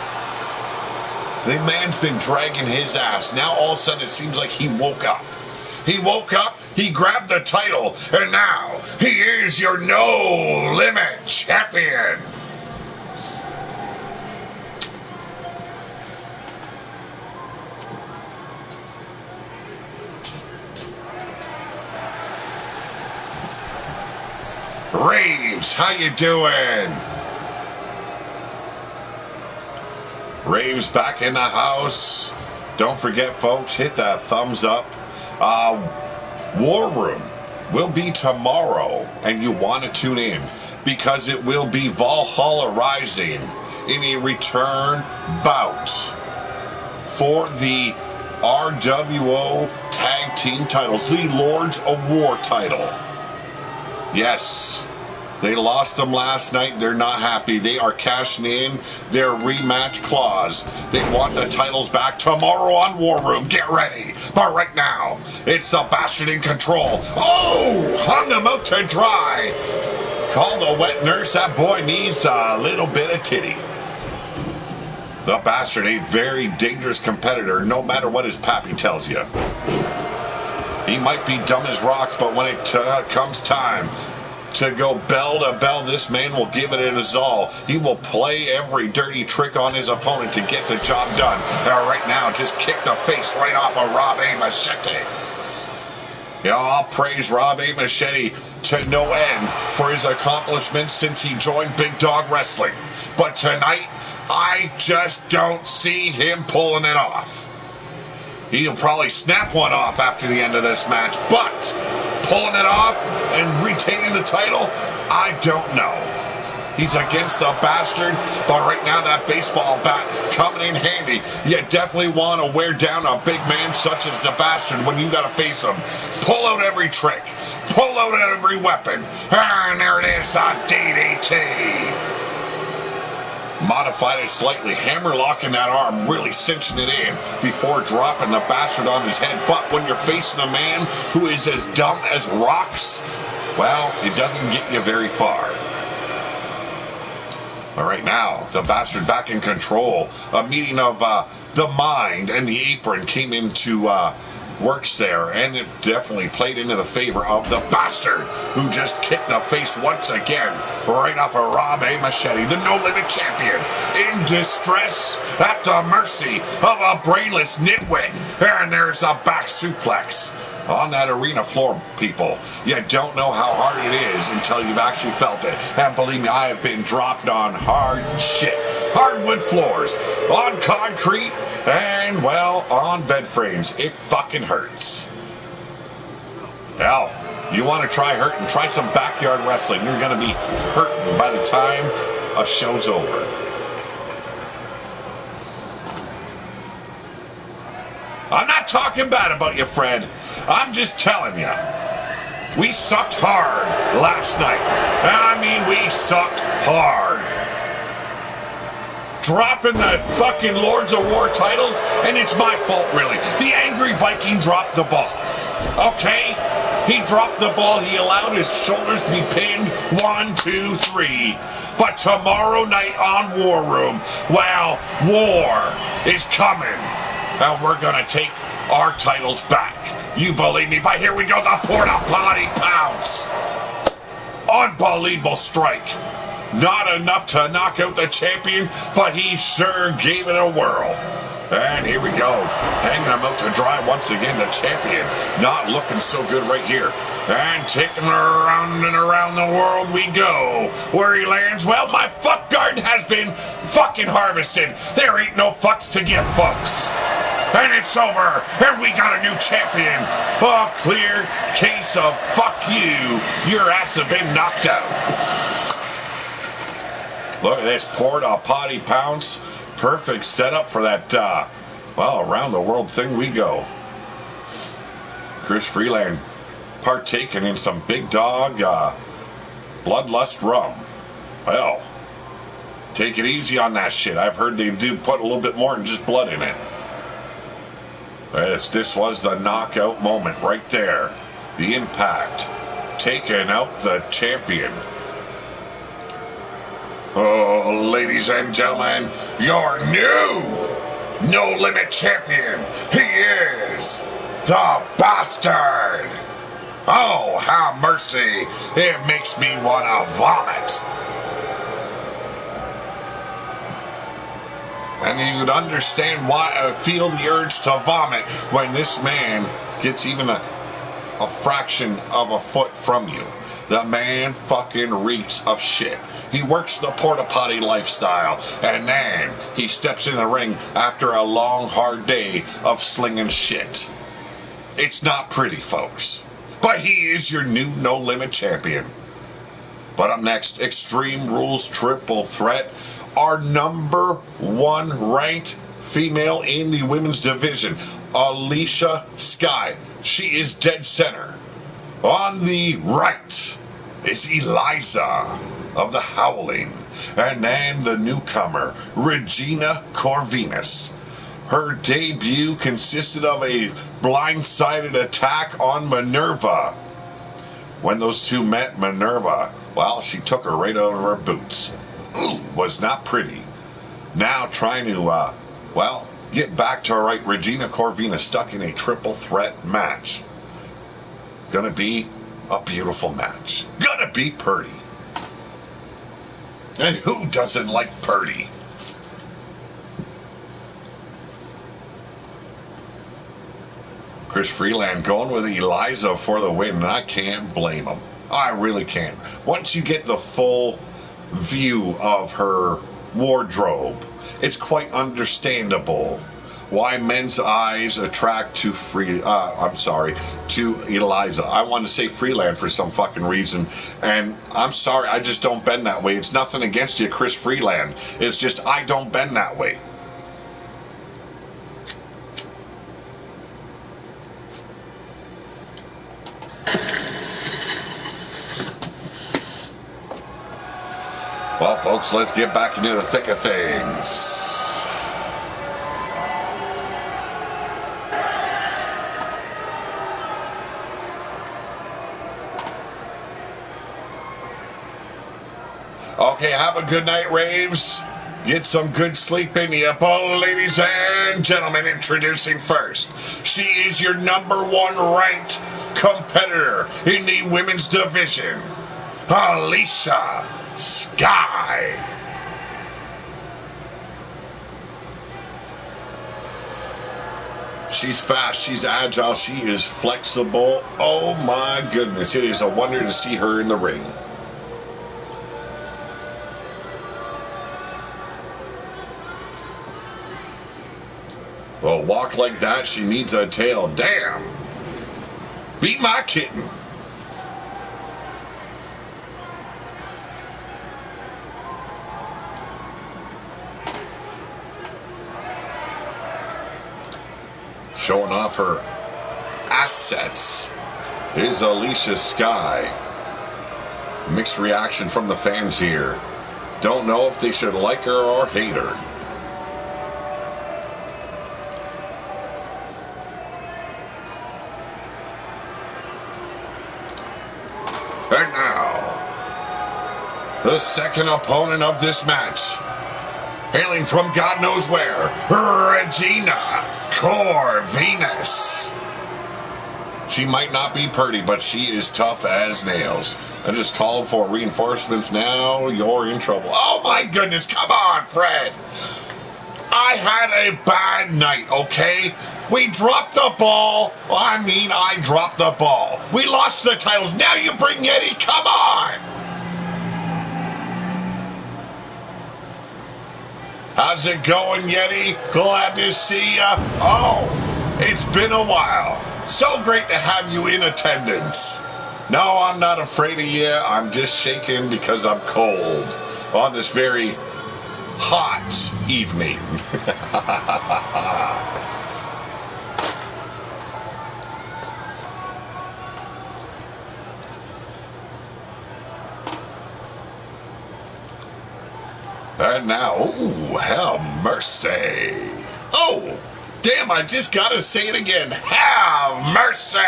[SPEAKER 1] The man's been dragging his ass. Now all of a sudden it seems like he woke up. He woke up, he grabbed the title, and now he is your No Limit champion. Raves, how you doing? Raves back in the house. Don't forget, folks, hit that thumbs up. War Room will be tomorrow, and you want to tune in because it will be Valhalla Rising in a return bout for the RWO Tag Team titles, the Lords of War title. Yes, they lost them last night. They're not happy. They are cashing in their rematch clause. They want the titles back tomorrow on War Room. Get ready. But right now, it's the Bastard in control. Oh, hung him out to dry. Call the wet nurse. That boy needs a little bit of titty. The Bastard, a very dangerous competitor, no matter what his pappy tells you. He might be dumb as rocks, but when it comes time to go bell to bell, this man will give it his all. He will play every dirty trick on his opponent to get the job done. Right now, just kick the face right off of Rob A. Machete. You know, I'll praise Rob A. Machete to no end for his accomplishments since he joined Big Dog Wrestling. But tonight, I just don't see him pulling it off. He'll probably snap one off after the end of this match, but pulling it off and retaining the title, I don't know. He's against the Bastard, but right now that baseball bat coming in handy. You definitely want to wear down a big man such as the Bastard when you got to face him. Pull out every trick. Pull out every weapon. And there it is, the DDT. Modified it slightly, hammer locking that arm, really cinching it in before dropping the Bastard on his head. But when you're facing a man who is as dumb as rocks, well, it doesn't get you very far. All right, now, the Bastard back in control. A meeting of the mind and the apron came into works there, and it definitely played into the favor of the Bastard, who just kicked the face once again, right off of Rob A. Machete, the No Limit champion, in distress at the mercy of a brainless nitwit. And there's a back suplex on that arena floor, people. You don't know how hard it is until you've actually felt it. And believe me, I have been dropped on hard shit. Hardwood floors, on concrete, and, well, on bed frames. It fucking hurts. Hell, you want to try hurting? Try some backyard wrestling. You're going to be hurting by the time a show's over. I'm not talking bad about you, Fred. I'm just telling you. We sucked hard last night. I mean, we sucked hard. Dropping the fucking Lords of War titles, and it's my fault, really. The Angry Viking dropped the ball. Okay? He dropped the ball. He allowed his shoulders to be pinned. 1, 2, 3. But tomorrow night on War Room, well, war is coming. And we're going to take our titles back. You believe me? But here we go, the porta potty pounce. Unbelievable strike. Not enough to knock out the champion, but he sure gave it a whirl. And here we go. Hanging him out to dry once again, the champion. Not looking so good right here. And taking her around and around the world we go. Where he lands, well, my fuck garden has been fucking harvested. There ain't no fucks to give, folks. And it's over, and we got a new champion. A clear case of fuck you. Your ass have been knocked out. Look at this porta potty pounce. Perfect setup for that, well, around the world thing we go. Chris Freeland partaking in some Big Dog Bloodlust rum. Well, take it easy on that shit. I've heard they do put a little bit more than just blood in it. This was the knockout moment right there. The impact. Taking out the champion. Oh, ladies and gentlemen, your new No Limit champion. He is the Bastard. Oh, have mercy. It makes me want to vomit. And you'd understand why I feel the urge to vomit when this man gets even a fraction of a foot from you. The man fucking reeks of shit. He works the porta potty lifestyle, and then he steps in the ring after a long, hard day of slinging shit. It's not pretty, folks. But he is your new No Limit champion. But up next, Extreme Rules Triple Threat. Our number one ranked female in the women's division, Alicia Sky. She is dead center. On the right is Eliza of the Howling. And then the newcomer, Regina Corvinus. Her debut consisted of a blindsided attack on Minerva. When those two met, Minerva, well, she took her right out of her boots. Ooh, was not pretty. Now trying to, get back to her right, Regina Corvinus stuck in a triple threat match. Gonna be a beautiful match. Gonna be Purdy. And who doesn't like Purdy? Chris Freeland going with Eliza for the win, and I can't blame him. I really can't. Once you get the full view of her wardrobe, it's quite understandable why men's eyes attract to to Eliza. I want to say Freeland for some fucking reason, and I'm sorry, I just don't bend that way. It's nothing against you, Chris Freeland. It's just I don't bend that way. Well, folks, let's get back into the thick of things. Okay, have a good night, Raves. Get some good sleep in you. But ladies and gentlemen, introducing first, she is your number one ranked competitor in the women's division, Alicia Sky. She's fast, she's agile, she is flexible. Oh my goodness, it is a wonder to see her in the ring. Well, walk like that, she needs a tail. Damn. Beat my kitten. Showing off her assets is Alicia Sky. Mixed reaction from the fans here. Don't know if they should like her or hate her. And now, the second opponent of this match, hailing from God knows where, Regina Corvinus. She might not be pretty, but she is tough as nails. I just called for reinforcements. Now you're in trouble. Oh my goodness, come on, Fred. I had a bad night, okay? We dropped the ball. I dropped the ball. We lost the titles. Now you bring Yeti. Come on. How's it going, Yeti? Glad to see ya. Oh, it's been a while. So great to have you in attendance. No, I'm not afraid of you. I'm just shaking because I'm cold on this very hot evening. And now, ooh, have mercy. Oh, damn, I just gotta say it again. Have mercy.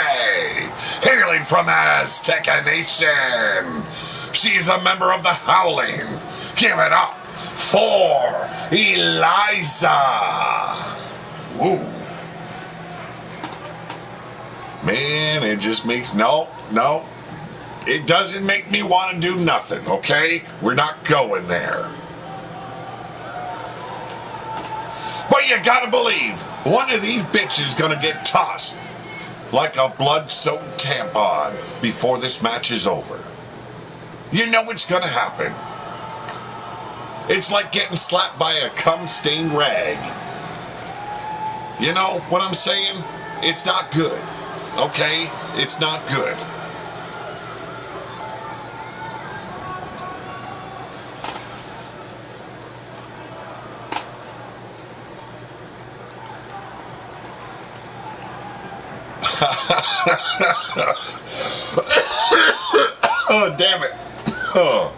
[SPEAKER 1] Hailing from Aztec Nation. She's a member of the Howling. Give it up for Eliza. Woo. Man, it just makes, no. It doesn't make me want to do nothing, okay? We're not going there. But you gotta believe, one of these bitches gonna get tossed like a blood-soaked tampon before this match is over. You know it's gonna happen. It's like getting slapped by a cum-stained rag. You know what I'm saying? It's not good, okay? It's not good. Oh, damn it. Oh.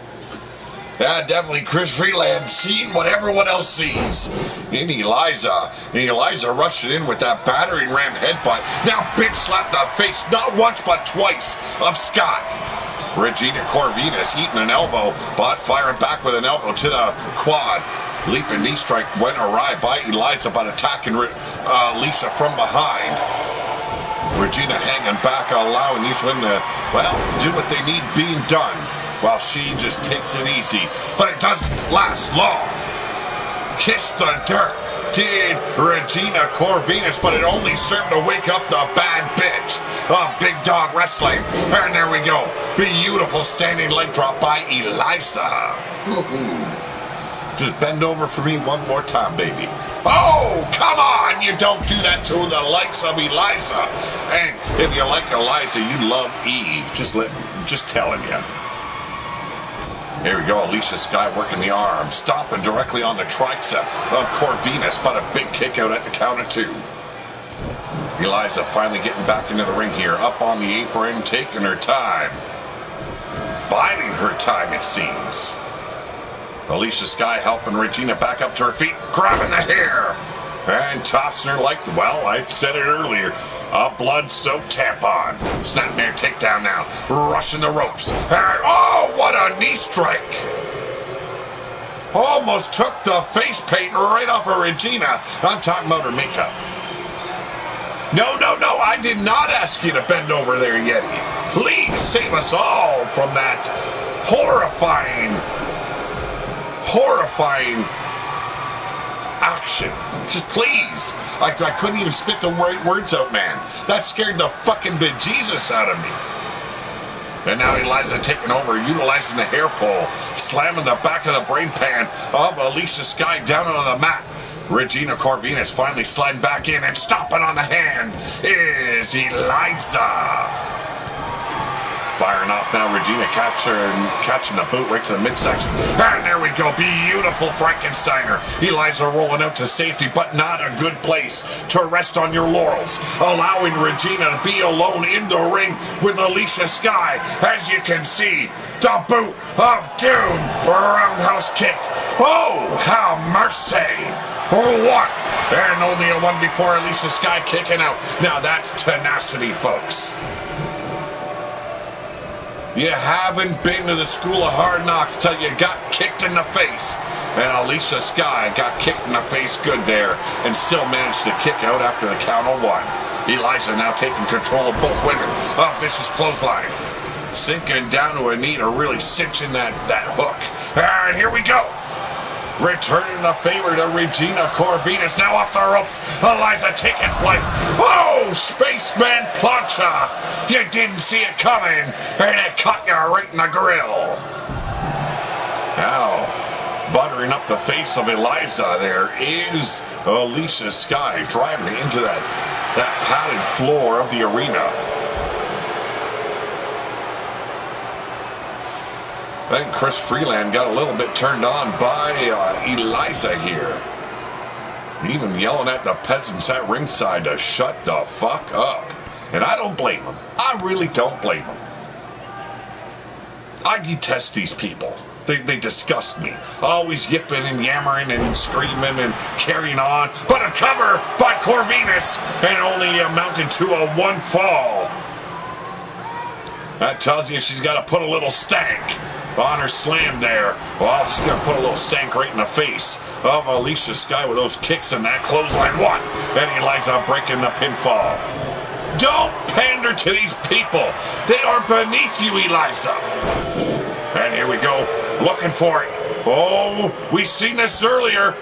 [SPEAKER 1] Yeah, definitely Chris Freeland seen what everyone else sees. And Eliza rushing in with that battering ram headbutt. Now bitch slapped the face, not once but twice, of Scott. Regina Corvinus eating an elbow, but firing back with an elbow to the quad. Leaping knee strike went awry by Eliza, but attacking Alicia from behind. Regina hanging back, allowing these women to, well, do what they need being done, while she just takes it easy. But it doesn't last long. Kiss the dirt, did Regina Corvinus, but it only served to wake up the bad bitch of Big Dog Wrestling. And there we go. Beautiful standing leg drop by Eliza. Just bend over for me one more time, baby. Oh, come on! You don't do that to the likes of Eliza. And if you like Eliza, you love Eve. Just telling you. Here we go, Alicia Sky working the arm, stomping directly on the tricep of Corvinus, but a big kick out at the count of two. Eliza finally getting back into the ring here, up on the apron, taking her time. Biding her time, it seems. Alicia Sky helping Regina back up to her feet, grabbing the hair, and tossing her like, well, I said it earlier, a blood-soaked tampon. Snapmare takedown now, rushing the ropes, and oh, what a knee strike! Almost took the face paint right off of Regina. I'm talking about her makeup. No, I did not ask you to bend over there, Yeti. Please save us all from that horrifying action. Just please. I couldn't even spit the right words out, man. That scared the fucking bejesus out of me. And now Eliza taking over, utilizing the hair pull, slamming the back of the brain pan of Alicia Sky down on the mat. Regina Corvinus finally sliding back in and stomping on the hand is Eliza. Firing off now, Regina catching the boot right to the midsection. And there we go, beautiful Frankensteiner. Eliza rolling out to safety, but not a good place to rest on your laurels. Allowing Regina to be alone in the ring with Alicia Sky. As you can see, the boot of doom, roundhouse kick. Oh, how mercy. What? And only a one before Alicia Sky kicking out. Now that's tenacity, folks. You haven't been to the school of hard knocks till you got kicked in the face. And Alicia Sky got kicked in the face good there and still managed to kick out after the count of one. Eliza now taking control of both women. A vicious clothesline. Sinking down to a knee to really cinch in that hook. And here we go. Returning the favor to Regina Corvinus. Now off the ropes. Eliza taking flight. Oh, Spaceman Plancha. You didn't see it coming. And it caught you right in the grill. Now, buttering up the face of Eliza, there is Alicia Sky driving into that padded floor of the arena. I think Chris Freeland got a little bit turned on by Eliza here. Even yelling at the peasants at ringside to shut the fuck up. And I don't blame him. I really don't blame him. I detest these people. They disgust me. Always yipping and yammering and screaming and carrying on. But a cover by Corvinus, and only amounted to a 1 fall. That tells you she's got to put a little stank on her slam there. Well, she's going to put a little stank right in the face of Alicia Sky with those kicks and that clothesline. One. And Eliza breaking the pinfall. Don't pander to these people. They are beneath you, Eliza. And here we go. Looking for it. Oh, we've seen this earlier.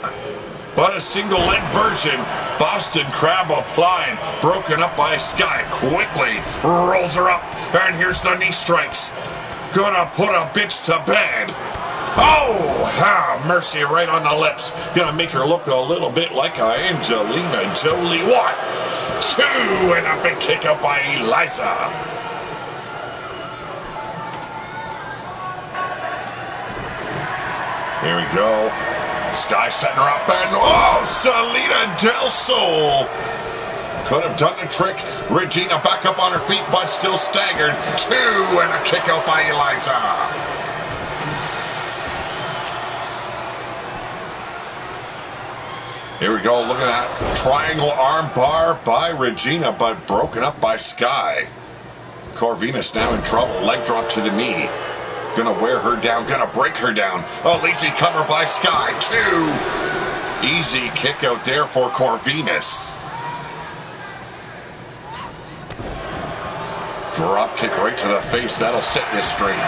[SPEAKER 1] But a single leg version. Boston Crab applied. Broken up by Sky. Quickly rolls her up. And here's the knee strikes. Gonna put a bitch to bed. Oh, have mercy, right on the lips. Gonna make her look a little bit like a Angelina Jolie. 1, 2, and a big kick out by Eliza. Here we go. Sky setting her up, and oh, Salida Del Sol. Could have done the trick. Regina back up on her feet, but still staggered. 2, and a kick out by Eliza. Here we go. Look at that. Triangle arm bar by Regina, but broken up by Sky. Corvinus now in trouble. Leg drop to the knee. Gonna wear her down. Gonna break her down. A lazy cover by Sky. 2. Easy kick out there for Corvinus. Drop kick right to the face. That'll set you straight.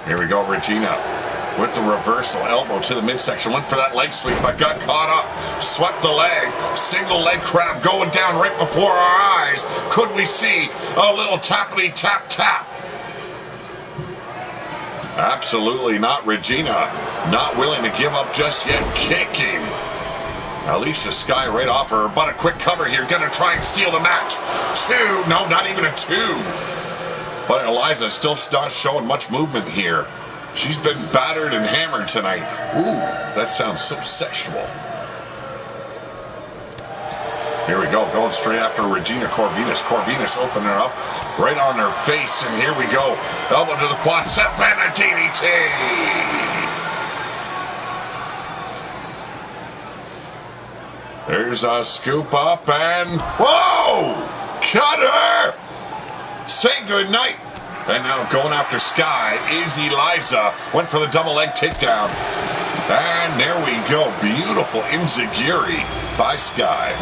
[SPEAKER 1] Here we go, Regina with the reversal elbow to the midsection. Went for that leg sweep, but got caught up. Swept the leg. Single leg crab going down right before our eyes. Could we see a little tappity tap tap? Absolutely not. Regina not willing to give up just yet. Kicking Alicia Sky right off her, but a quick cover here. Gonna try and steal the match. 2. No, not even a 2. But Eliza still not showing much movement here. She's been battered and hammered tonight. Ooh, that sounds so sexual. Here we go, going straight after Regina Corvinus. Corvinus opening her up right on her face, and here we go. Elbow to the quadricep and a DDT. There's a scoop up and whoa! Cut her! Say goodnight. And now going after Sky is Eliza. Went for the double leg takedown. And there we go. Beautiful enziguri by Sky.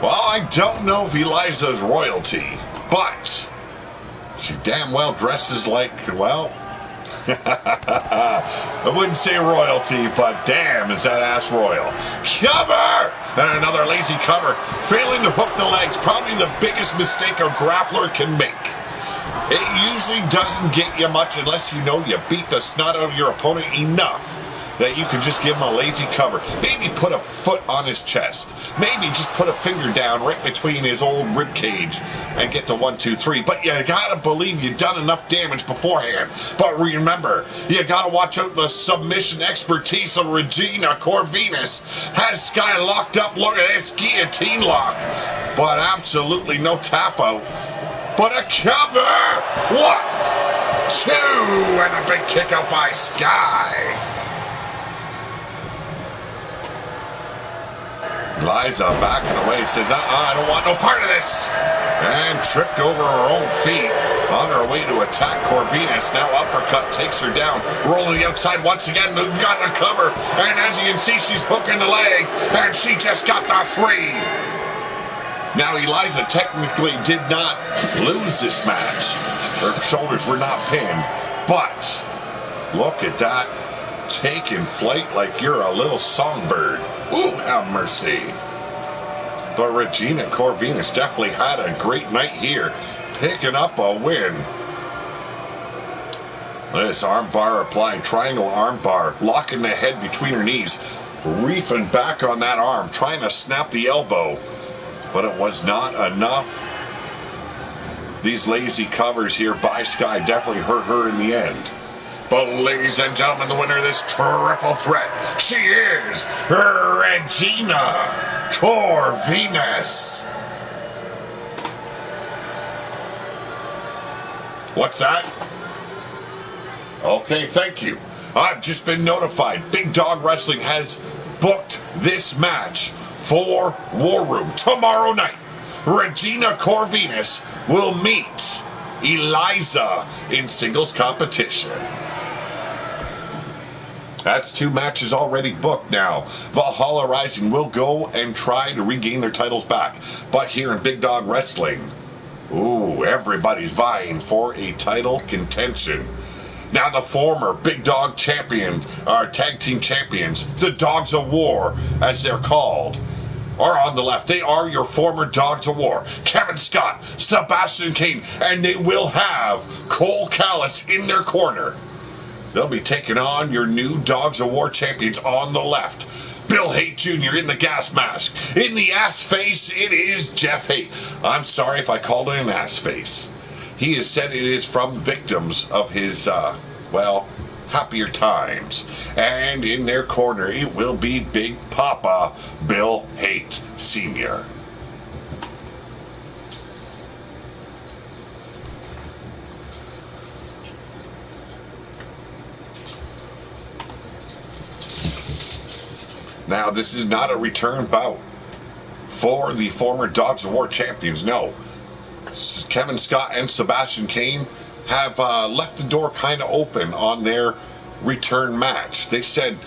[SPEAKER 1] Well, I don't know if Eliza's royalty, but she damn well dresses like, well, I wouldn't say royalty, but damn, is that ass royal. Cover! And another lazy cover. Failing to hook the legs. Probably the biggest mistake a grappler can make. It usually doesn't get you much unless you know you beat the snot out of your opponent enough that you can just give him a lazy cover. Maybe put a foot on his chest. Maybe just put a finger down right between his old rib cage and get to 1, 2, 3. But you gotta believe you've done enough damage beforehand. But remember, you gotta watch out the submission expertise of Regina Corvinus. Has Sky locked up. Look at this guillotine lock. But absolutely no tap out. But a cover! 1, 2, and a big kick out by Sky. Eliza backing away, says, I don't want no part of this. And tripped over her own feet on her way to attack Corvinus. Now uppercut takes her down, rolling the outside once again. Got a cover, and as you can see, she's hooking the leg, and she just got the 3. Now Eliza technically did not lose this match. Her shoulders were not pinned, but look at that. Taking flight like you're a little songbird. Ooh, have mercy. But Regina Corvinus definitely had a great night here, picking up a win. This arm bar applying, triangle arm bar, locking the head between her knees, reefing back on that arm, trying to snap the elbow, but it was not enough. These lazy covers here by Sky definitely hurt her in the end. But ladies and gentlemen, the winner of this triple threat, she is Regina Corvinus. What's that? Okay, thank you. I've just been notified. Big Dog Wrestling has booked this match for War Room tomorrow night. Regina Corvinus will meet Eliza in singles competition. That's 2 matches already booked now. Valhalla Rising will go and try to regain their titles back. But here in Big Dog Wrestling, everybody's vying for a title contention. Now the former Big Dog champion, our tag team champions, the Dogs of War, as they're called, are on the left. They are your former Dogs of War. Kevin Scott, Sebastian Kane, and they will have Cole Callis in their corner. They'll be taking on your new Dogs of War champions on the left. Bill Haight Jr. in the gas mask. In the ass face, it is Jeff Haight. I'm sorry if I called it an ass face. He has said it is from victims of his, happier times. And in their corner, it will be Big Papa Bill Haight Sr. Now, this is not a return bout for the former Dogs of War champions. No. Kevin Scott and Sebastian Kane have left the door kind of open on their return match. They said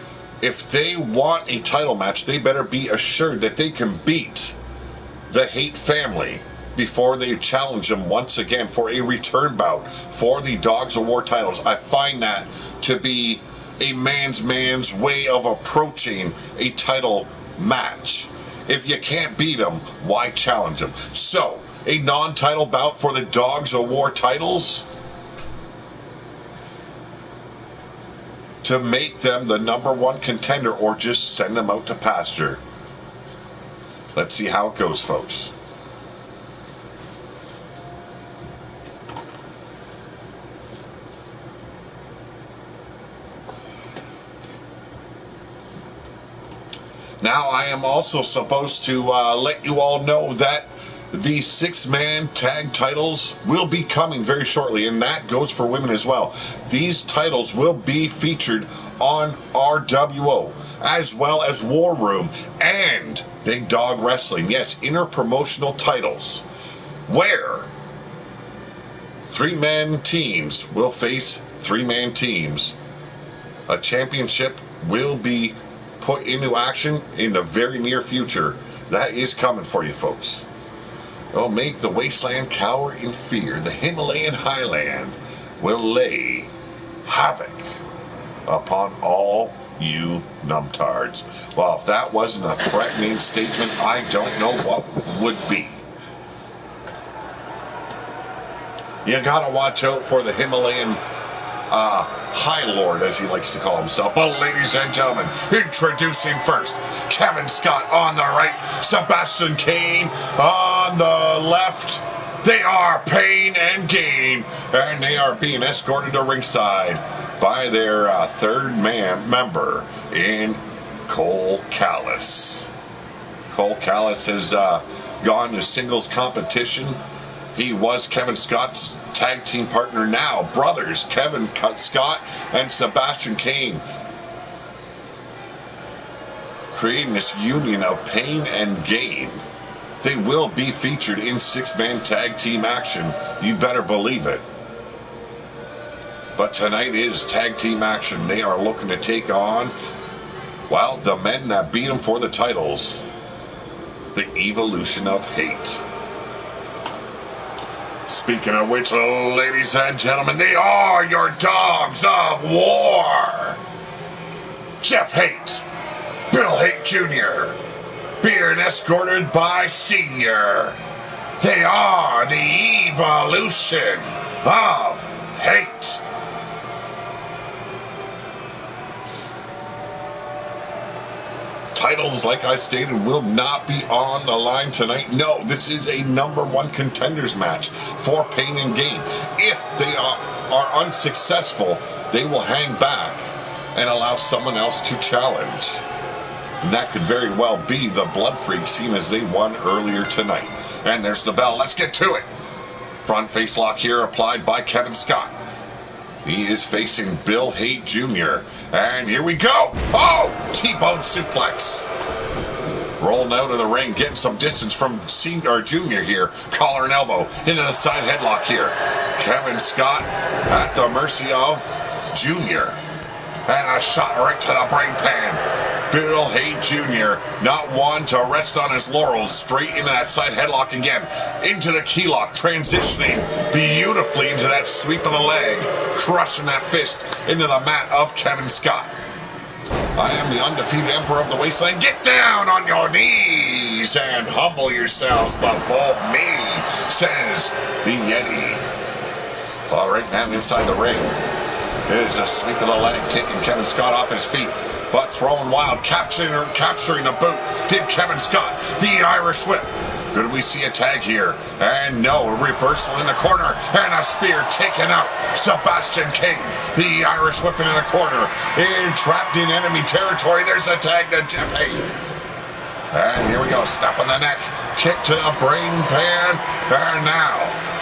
[SPEAKER 1] if they want a title match, they better be assured that they can beat the Haight family before they challenge them once again for a return bout for the Dogs of War titles. I find that to be a man's way of approaching a title match. If you can't beat them, why challenge them? So, a non-title bout for the Dogs of War titles to make them the #1 contender, or just send them out to pasture. Let's see how it goes, folks. Now, I am also supposed to let you all know that the 6-man tag titles will be coming very shortly, and that goes for women as well. These titles will be featured on RWO, as well as War Room and Big Dog Wrestling. Yes, interpromotional titles, where 3-man teams will face 3-man teams. A championship will be put into action in the very near future. That is coming for you, folks. It'll make the wasteland cower in fear. The Himalayan highland will lay havoc upon all you numbtards. Well, if that wasn't a threatening statement, I don't know what would be. You gotta watch out for the Himalayan High Lord, as he likes to call himself. But ladies and gentlemen, introducing first, Kevin Scott on the right, Sebastian Kane on the left. They are Pain and Gain, and they are being escorted to ringside by their third member in Cole Callis. Cole Callis has gone to singles competition. He was Kevin Scott's tag team partner. Now, brothers Kevin Scott and Sebastian Kane, creating this union of pain and gain. They will be featured in 6-man tag team action. You better believe it. But tonight is tag team action. They are looking to take on, well, the men that beat them for the titles. The Evolution of Hate. Speaking of which, ladies and gentlemen, they are your Dogs of War. Jeff Haight, Bill Haight Jr., being escorted by Senior. They are the Evolution of Hate. titles, like I stated, will not be on the line tonight. No, this is a #1 contenders match for pain and gain. If they are unsuccessful, they will hang back and allow someone else to challenge. And that could very well be the Blood Freak, seen as they won earlier tonight. And there's the bell. Let's get to it. Front face lock here applied by Kevin Scott. He is facing Bill Haight Jr. And here we go. Oh, T-bone suplex. Rolling out of the ring, getting some distance from Jr. here. Collar and elbow into the side headlock here. Kevin Scott at the mercy of Jr. And a shot right to the brain pan. Bill Haight Jr. not one to rest on his laurels. Straight into that side headlock again. Into the key lock, transitioning beautifully into that sweep of the leg. Crushing that fist into the mat of Kevin Scott. I am the undefeated Emperor of the Wasteland. Get down on your knees and humble yourselves before me, says the Yeti. All right, now inside the ring. It is a sweep of the leg, taking Kevin Scott off his feet. But throwing wild, capturing the boot. Did Kevin Scott. The Irish whip. Could we see a tag here? And no, a reversal in the corner. And a spear taken out. Sebastian Kane. The Irish whip into the corner. Trapped in enemy territory. There's a tag to Jeff Haight. And here we go. Step on the neck. Kick to the brain pan. And now,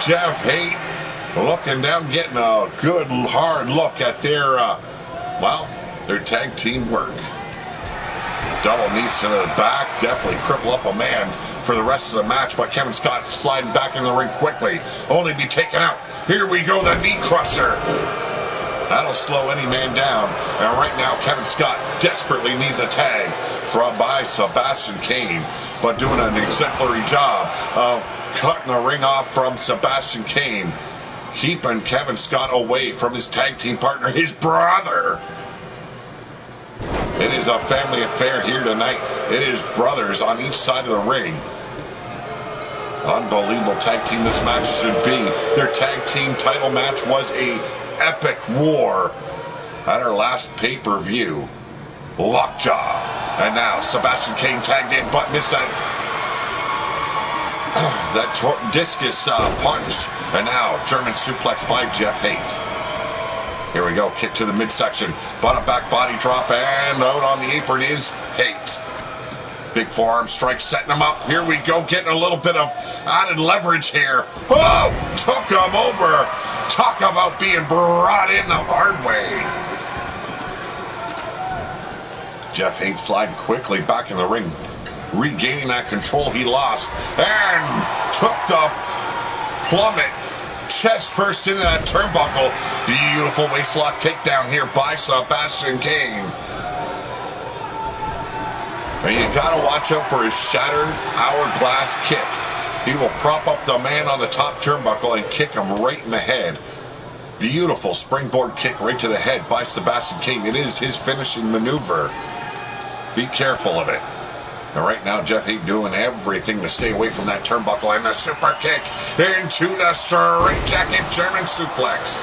[SPEAKER 1] Jeff Haight looking down, getting a good hard look at their, their tag team work. Double knees to the back, definitely cripple up a man for the rest of the match, but Kevin Scott sliding back in the ring quickly, only be taken out. Here we go, the knee crusher. That'll slow any man down. And right now, Kevin Scott desperately needs a tag by Sebastian Kane, but doing an exemplary job of cutting the ring off from Sebastian Kane, keeping Kevin Scott away from his tag team partner, his brother. It is a family affair here tonight. It is brothers on each side of the ring. Unbelievable tag team this match should be. Their tag team title match was a epic war at our last pay-per-view. Lockjaw. And now Sebastian Kane tagged in, but missed that discus punch. And now German suplex by Jeff Haight. Here we go, kick to the midsection, but a back body drop, and out on the apron is Haight. Big forearm strike setting him up. Here we go, getting a little bit of added leverage here. Oh, took him over. Talk about being brought in the hard way. Jeff Haight sliding quickly back in the ring, regaining that control he lost, and took the plummet chest first into that turnbuckle. Beautiful waistlock takedown here by Sebastian Kane. And you gotta watch out for his shattered hourglass kick. He will prop up the man on the top turnbuckle and kick him right in the head. Beautiful springboard kick right to the head by Sebastian Kane. It is his finishing maneuver. Be careful of it. And right now, Jeff Haight doing everything to stay away from that turnbuckle, and the super kick into the straight jacket German suplex.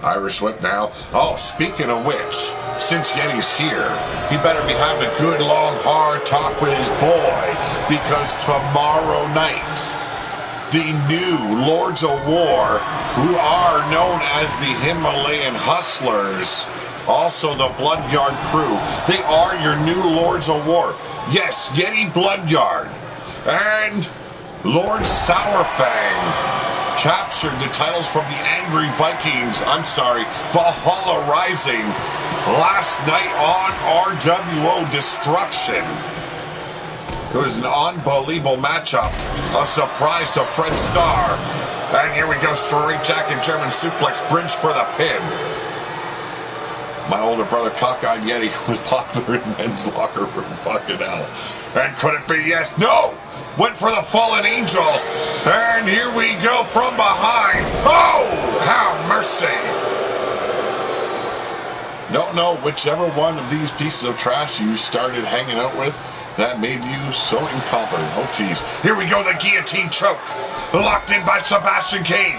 [SPEAKER 1] Irish whip now. Oh, speaking of which, since Yeti's here, he better be having a good, long, hard talk with his boy, because tomorrow night, the new Lords of War, who are known as the Himalayan Hustlers, also the Bloodyard crew, they are your new Lords of War. Yes, Yeti Bloodyard and Lord Sourfang captured the titles from the Angry Vikings, Valhalla Rising, last night on RWO Destruction. It was an unbelievable matchup, a surprise to Fred Starr. And here we go, straight jacket German suplex, bridge for the pin. My older brother, Cockeyed Yeti, was popular in men's locker room. Fucking hell. And could it be? Yes. No! Went for the fallen angel. And here we go from behind. Oh! Have mercy. Don't know whichever one of these pieces of trash you started hanging out with that made you so incompetent. Oh, jeez. Here we go, the guillotine choke. Locked in by Sebastian Kane.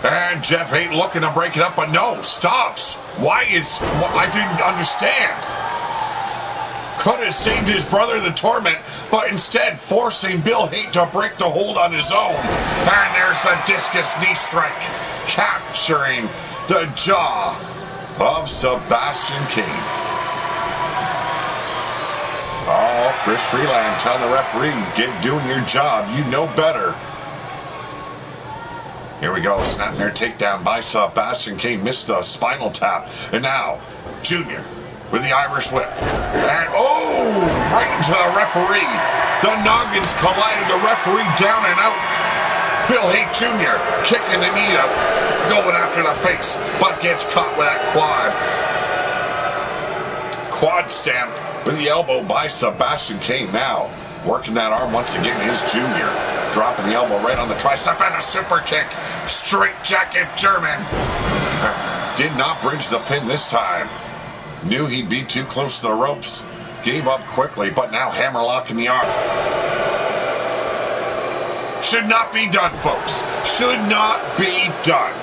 [SPEAKER 1] And Jeff Haight looking to break it up, but no, stops. I didn't understand. Could have saved his brother the torment, but instead forcing Bill Haight to break the hold on his own. And there's the discus knee strike, capturing the jaw of Sebastian King. Oh, Chris Freeland telling the referee, doing your job. You know better. Here we go. Snapmare takedown by Sebastian King. Missed the spinal tap. And now, Junior with the Irish whip. And, oh, right into the referee. The noggins collided. The referee down and out. Bill Haight Jr. kicking the knee out. Going after the face, but gets caught with that quad stamp with the elbow by Sebastian King. Now working that arm once again is Junior, dropping the elbow right on the tricep and a super kick. Straight jacket German. Did not bridge the pin this time. Knew he'd be too close to the ropes. Gave up quickly, but now hammerlock in the arm. Should not be done, folks. Should not be done.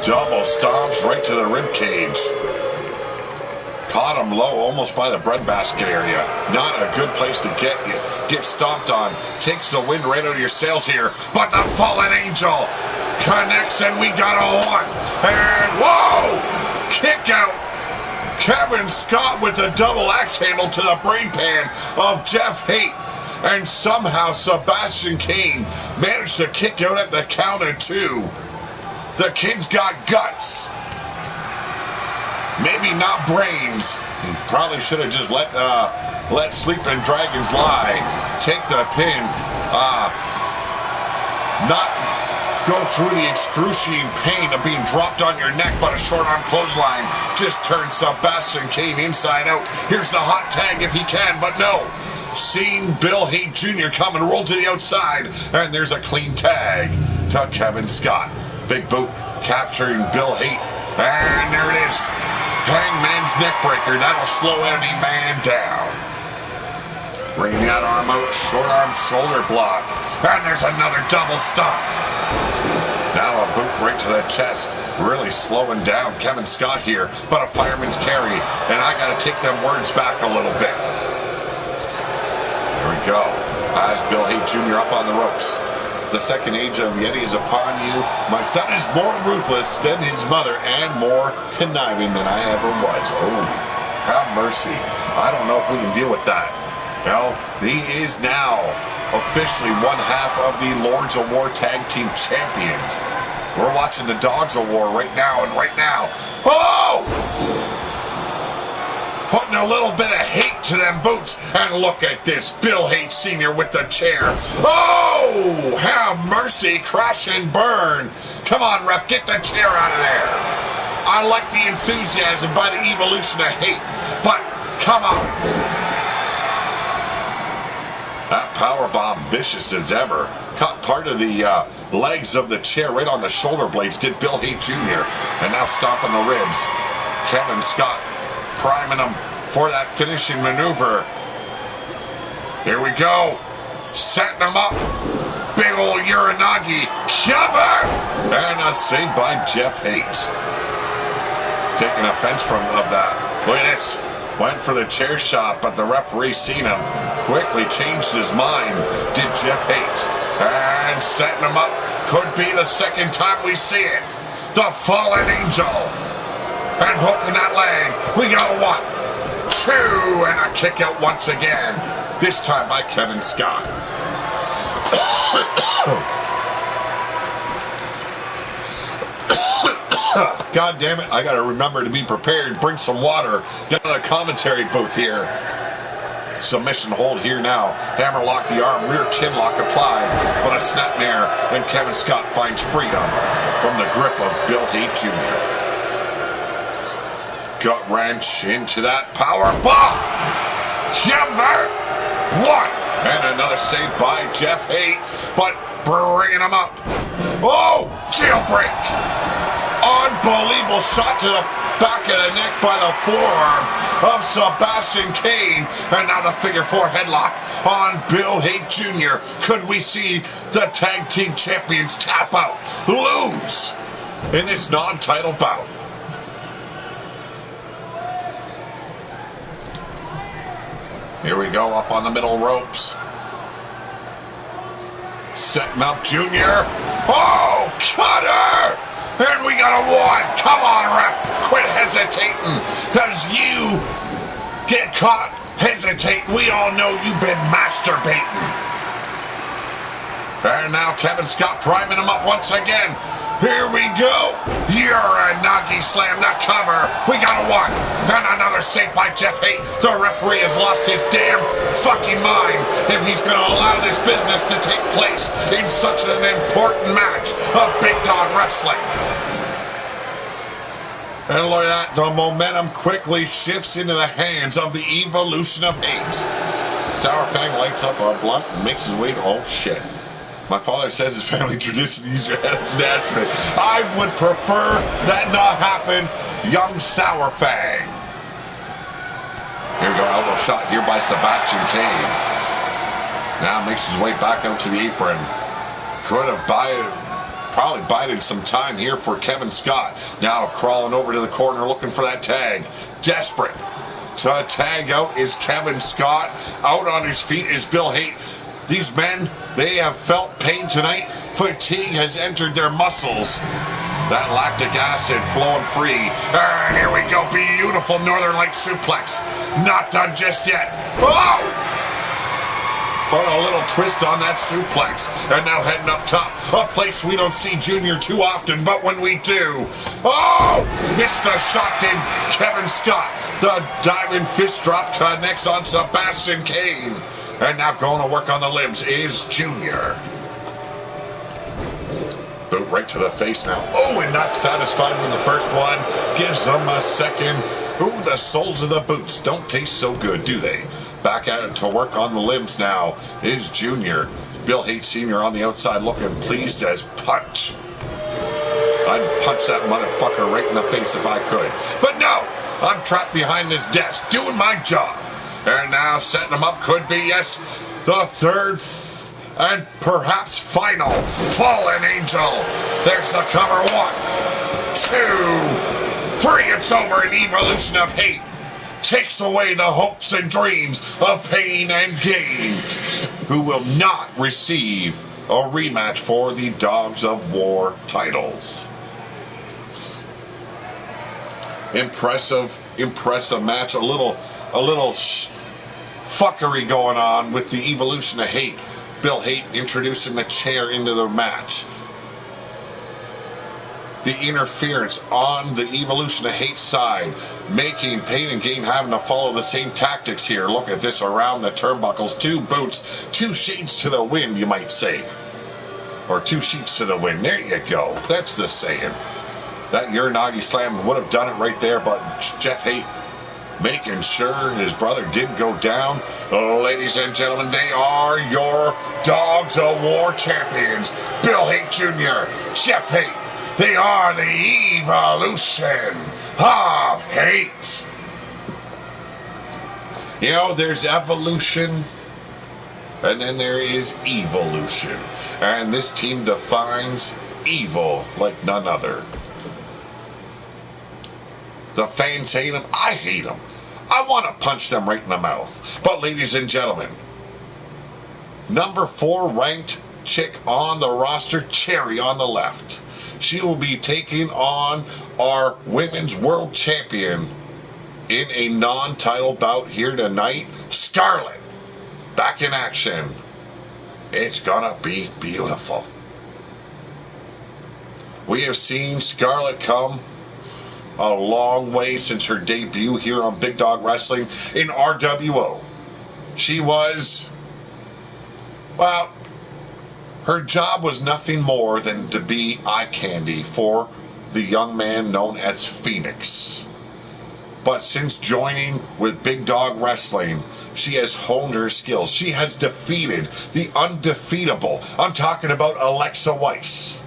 [SPEAKER 1] Double stomps right to the rib cage. Caught him low, almost by the breadbasket area. Not a good place to get stomped on. Takes the wind right out of your sails here. But the fallen angel connects, and we got a one. And whoa! Kick out. Kevin Scott with the double axe handle to the brain pan of Jeff Haight. And somehow Sebastian King managed to kick out at the count of two. The kid's got guts. Maybe not brains. He probably should have just let sleeping dragons lie. Take the pin. Not go through the excruciating pain of being dropped on your neck, but a short arm clothesline just turned Sebastian King inside out. Here's the hot tag if he can, but no. Seeing Bill Haight Jr. come and roll to the outside, and there's a clean tag to Kevin Scott. Big boot capturing Bill Haight, and there it is. Hangman's neckbreaker. That'll slow any man down. Bringing that arm out, short arm shoulder block, and there's another double stomp. Now a boot right to the chest, really slowing down Kevin Scott here, but a fireman's carry, and I gotta take them words back a little bit. Here we go. As Bill Haight Jr. up on the ropes. The second age of Yeti is upon you. My son is more ruthless than his mother and more conniving than I ever was. Oh, have mercy. I don't know if we can deal with that. Well, he is now officially one half of the Lords of War Tag Team Champions. We're watching the Dogs of War right now, and right now, oh! Putting a little bit of hate to them boots. And look at this. Bill Haight Sr. with the chair. Oh, have mercy. Crash and burn. Come on, ref. Get the chair out of there. I like the enthusiasm by the evolution of hate. But, come on. That powerbomb, vicious as ever. Caught part of the legs of the chair right on the shoulder blades. Did Bill Haight Jr. And now stomping the ribs. Kevin Scott priming him for that finishing maneuver. Here we go. Setting him up. Big old Uranagi. Cover! And a save by Jeff Haight. Taking offense of that. Look at this. Went for the chair shot, but the referee seen him. Quickly changed his mind. Did Jeff Haight. And setting him up. Could be the second time we see it. The fallen angel. And hooking that leg. We got a 1, 2, and a kick out once again. This time by Kevin Scott. God damn it, I gotta remember to be prepared. Bring some water. Get another commentary booth here. Submission hold here now. Hammerlock the arm, rear chin lock applied. But a snapmare, and Kevin Scott finds freedom from the grip of Bill Haight Jr. Gut wrench into that power bomb. Give that 1. And another save by Jeff Haight, but bringing him up. Oh, jailbreak. Unbelievable shot to the back of the neck by the forearm of Sebastian Kane. And now the figure four headlock on Bill Haight Jr. Could we see the tag team champions tap out, lose in this non-title bout? Here we go, up on the middle ropes. Setting up Junior. Oh, cutter! And we got a one. Come on, ref. Quit hesitating. Because you get caught hesitating. We all know you've been masturbating. And now Kevin Scott priming him up once again. Here we go. You're a Nagi slam. The cover. We got a one. And another save by Jeff Haight. The referee has lost his damn fucking mind if he's going to allow this business to take place in such an important match of Big Dog Wrestling. And look at that. The momentum quickly shifts into the hands of the Evolution of Hate. Sour Fang lights up a blunt and makes his way to... Oh, shit. My father says his family tradition to use your hands naturally. I would prefer that not happen, young Sour Fang. Here we go, elbow shot here by Sebastian Kane. Now makes his way back out to the apron. Could have probably bided some time here for Kevin Scott. Now crawling over to the corner looking for that tag. Desperate to tag out is Kevin Scott. Out on his feet is Bill Haight. These men, they have felt pain tonight. Fatigue has entered their muscles. That lactic acid flowing free. Here we go. Beautiful Northern Light suplex. Not done just yet. Oh! Put a little twist on that suplex. And now heading up top. A place we don't see Junior too often, but when we do. Oh! Missed the shot in Kevin Scott. The diving fist drop connects on Sebastian Kane. And now going to work on the limbs is Junior. Boot right to the face now. Oh, and not satisfied with the first one. Gives them a second. Ooh, the soles of the boots don't taste so good, do they? Back at it to work on the limbs now is Junior. Bill Haight Sr. on the outside looking pleased as punch. I'd punch that motherfucker right in the face if I could. But no, I'm trapped behind this desk doing my job. And now setting him up could be, yes, the third and perhaps final Fallen Angel. There's the cover. 1, 2, 3. It's over. An Evolution of Hate takes away the hopes and dreams of Pain and Gain, who will not receive a rematch for the Dogs of War titles. Impressive match. A little fuckery going on with the Evolution of Hate. Bill Haight introducing the chair into the match. The interference on the Evolution of Hate side, making Pain and Gain having to follow the same tactics here. Look at this around the turnbuckles. 2 boots, 2 shades to the wind, you might say. Or 2 sheets to the wind. There you go. That's the saying. That Uranagi slam would have done it right there, but Jeff Haight making sure his brother didn't go down. Oh, ladies and gentlemen, they are your Dogs of War champions. Bill Haight Jr., Jeff Haight. They are the Evolution of Hate. You know, there's evolution, and then there is evolution. And this team defines evil like none other. The fans hate them. I hate them. I want to punch them right in the mouth. But ladies and gentlemen, number 4 ranked chick on the roster, Cherry on the left. She will be taking on our women's world champion in a non-title bout here tonight, Scarlett. Back in action. It's gonna be beautiful. We have seen Scarlett come a long way since her debut here on Big Dog Wrestling in RWO. She was, well, her job was nothing more than to be eye candy for the young man known as Phoenix. But since joining with Big Dog Wrestling, she has honed her skills. She has defeated the undefeatable. I'm talking about Alexa Weiss.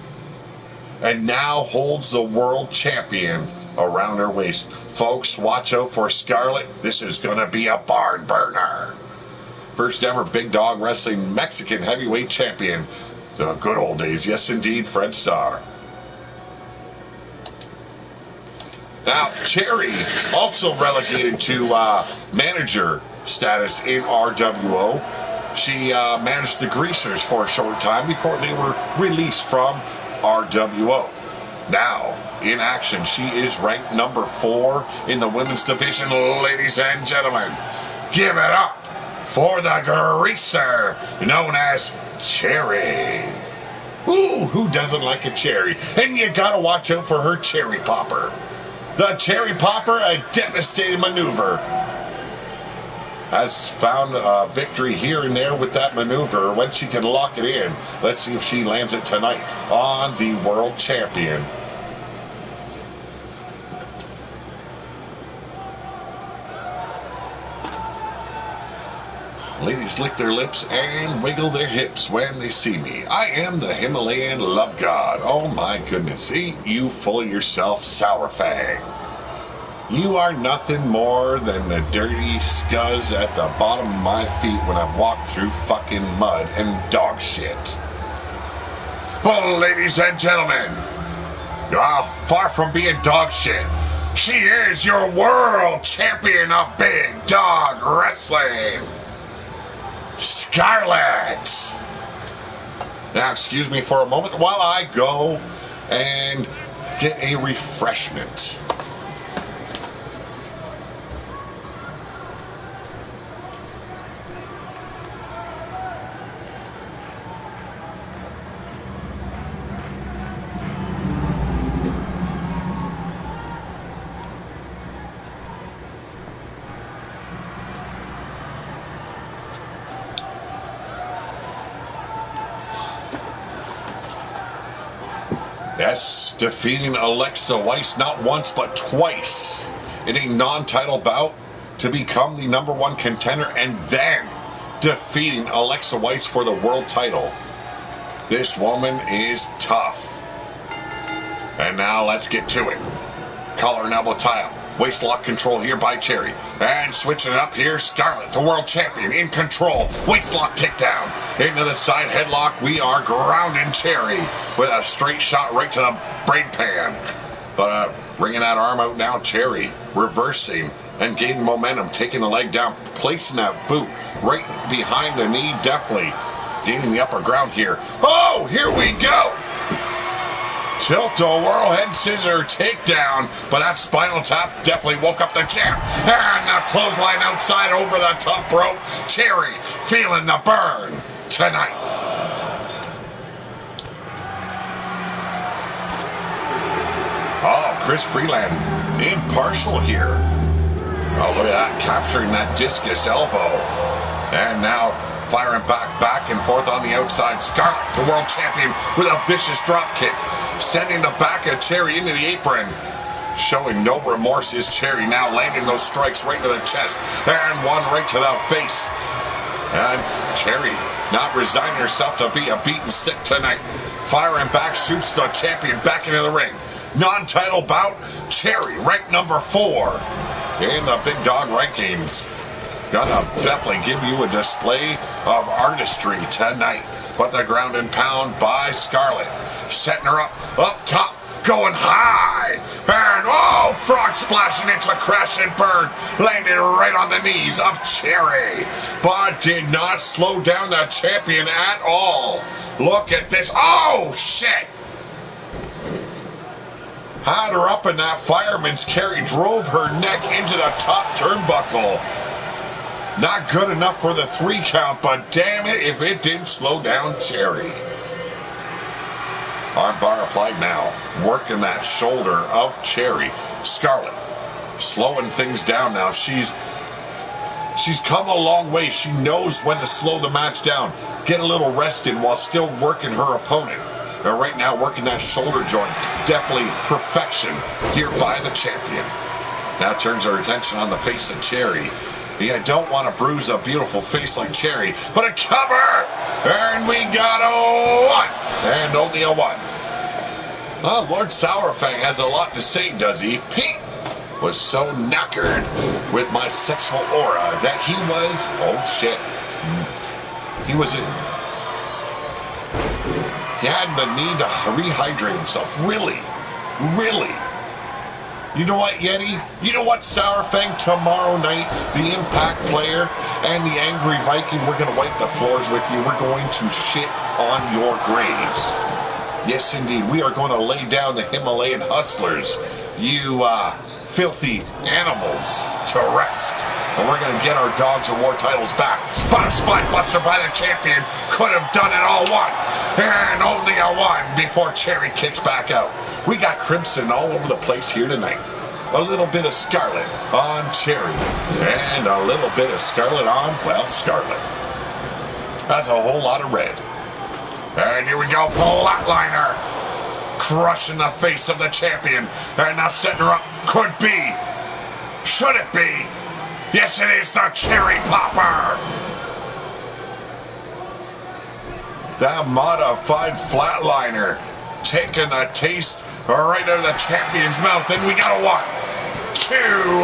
[SPEAKER 1] and now holds the world champion around her waist. Folks, watch out for Scarlett. This is going to be a barn burner. First ever Big Dog Wrestling Mexican heavyweight champion. The good old days. Yes, indeed, Fred Starr. Now, Cherry also relegated to manager status in RWO. She managed the Greasers for a short time before they were released from RWO. Now, in action, she is ranked number 4 in the women's division, ladies and gentlemen. Give it up for the Greaser, known as Cherry. Ooh, who doesn't like a cherry? And you gotta watch out for her cherry popper. The cherry popper, a devastating maneuver. Has found a victory here and there with that maneuver when she can lock it in. Let's see if she lands it tonight on the world champion. Ladies lick their lips and wiggle their hips when they see me. I am the Himalayan love god. Oh my goodness, ain't you full of yourself, Sour Fang? You are nothing more than the dirty scuzz at the bottom of my feet when I've walked through fucking mud and dog shit. Well, ladies and gentlemen, far from being dog shit, she is your world champion of Big Dog Wrestling, Scarlett. Now, excuse me for a moment while I go and get a refreshment. Yes, defeating Alexa Weiss not once but twice in a non-title bout to become the number 1 contender, and then defeating Alexa Weiss for the world title. This woman is tough. And now let's get to it. Collar and elbow tie-up. Waist lock control here by Cherry. And switching it up here, Scarlett, the world champion, in control. Waist lock takedown. Into the side headlock, we are grounding Cherry with a straight shot right to the brain pan. But bringing that arm out now, Cherry reversing and gaining momentum, taking the leg down, placing that boot right behind the knee, definitely gaining the upper ground here. Oh, here we go! Tilt-a-whirl head scissor takedown, but that spinal tap definitely woke up the champ. And a clothesline outside over the top rope. Cherry feeling the burn tonight. Oh, Chris Freeland impartial here. Oh, look at that, capturing that discus elbow. And now firing back and forth on the outside. Scarlett, the world champion, with a vicious drop kick, sending the back of Cherry into the apron. Showing no remorse is Cherry, now landing those strikes right to the chest, and one right to the face. And Cherry not resigning herself to be a beaten stick tonight. Firing back, shoots the champion back into the ring. Non-title bout, Cherry ranked number 4 in the Big Dog rankings. Gonna definitely give you a display of artistry tonight. But the ground and pound by Scarlett. Setting her up top, going high. And oh, frog splashing into crash and burn. Landed right on the knees of Cherry. But did not slow down the champion at all. Look at this. Oh, shit. Had her up in that fireman's carry. Drove her neck into the top turnbuckle. Not good enough for the 3 count, but damn it if it didn't slow down Cherry. Armbar applied now, working that shoulder of Cherry. Scarlett slowing things down now. She's come a long way. She knows when to slow the match down, get a little rest in while still working her opponent. And right now working that shoulder joint. Definitely perfection here by the champion. Now turns her attention on the face of Cherry. You don't want to bruise a beautiful face like Cherry, but a cover! And we got a 1! And only a 1. Oh, Lord Sourfang has a lot to say, does he? Pete was so knackered with my sexual aura that he was, oh shit, he had the need to rehydrate himself. Really? You know what, Yeti? You know what, Sourfang? Tomorrow night, the Impact player and the Angry Viking, we're going to wipe the floors with you. We're going to shit on your graves. Yes, indeed. We are going to lay down the Himalayan hustlers, you filthy animals, to rest. And we're going to get our Dogs of War titles back. But a spine buster by the champion could have done it all one. And only a one before Cherry kicks back out. We got Crimson all over the place here tonight. A little bit of Scarlet on Cherry. And a little bit of Scarlet on, well, Scarlet. That's a whole lot of red. And here we go, Flatliner. Crushing the face of the champion. And now setting her up. Could be. Should it be? Yes, it is the Cherry Popper. That modified Flatliner taking the taste right out of the champion's mouth. And we got a 1, 2,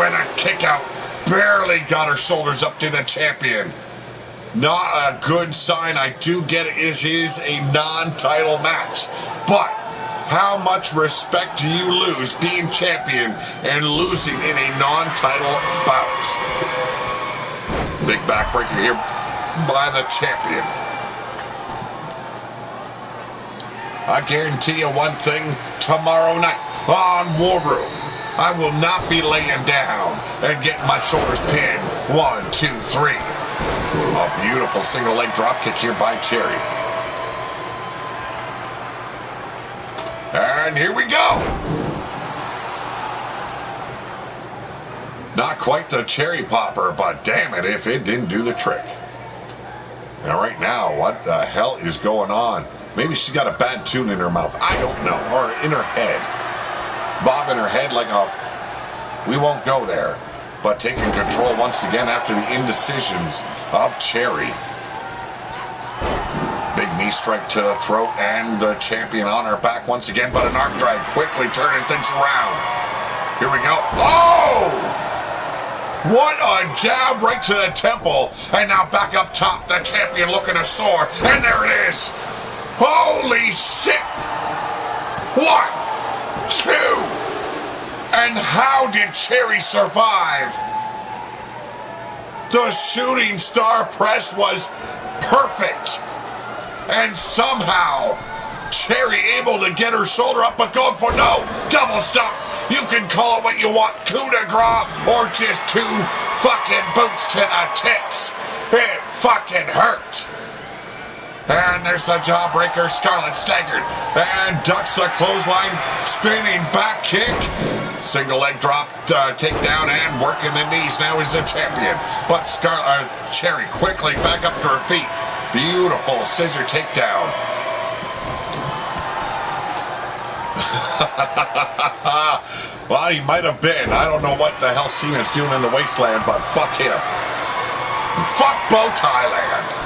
[SPEAKER 1] and a kick out. Barely got her shoulders up to the champion. Not a good sign. I do get it. It is a non-title match. But how much respect do you lose being champion and losing in a non-title bout? Big backbreaker here by the champion. I guarantee you one thing, tomorrow night on War Room, I will not be laying down and getting my shoulders pinned. 1, 2, 3. A beautiful single leg drop kick here by Cherry. And here we go. Not quite the Cherry Popper, but damn it if it didn't do the trick. Now right now, what the hell is going on? Maybe she's got a bad tune in her mouth. I don't know. Or in her head. Bobbing her head like a... We won't go there. But taking control once again after the indecisions of Cherry. Big knee strike to the throat and the champion on her back once again. But an arm drag quickly turning things around. Here we go. Oh! What a jab right to the temple. And now back up top. The champion looking sore. And there it is. Holy shit! 1, 2, and how did Cherry survive? The shooting star press was perfect, and somehow Cherry able to get her shoulder up, but going for no double stomp. You can call it what you want, coup de grace, or just 2 fucking boots to the tits. It fucking hurt. And there's the jawbreaker. Scarlet staggered and ducks the clothesline, spinning back kick, single leg drop, takedown, and working the knees. Now is the champion, but Cherry quickly back up to her feet. Beautiful scissor takedown. Well, he might have been. I don't know what the hell Cena's doing in the wasteland, but fuck him. Fuck Bow Thailand.